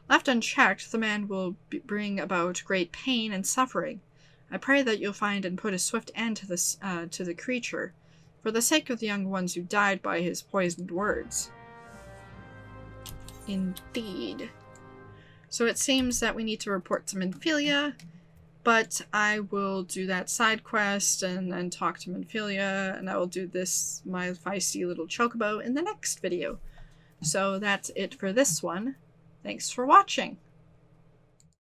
Left unchecked, the man will bring about great pain and suffering. I pray that you'll find and put a swift end to this to the creature, for the sake of the young ones who died by his poisoned words. Indeed. So it seems that we need to report to Minfilia, but I will do that side quest and then talk to Minfilia, and I will do this, my feisty little chocobo, in the next video. So that's it for this one. Thanks for watching.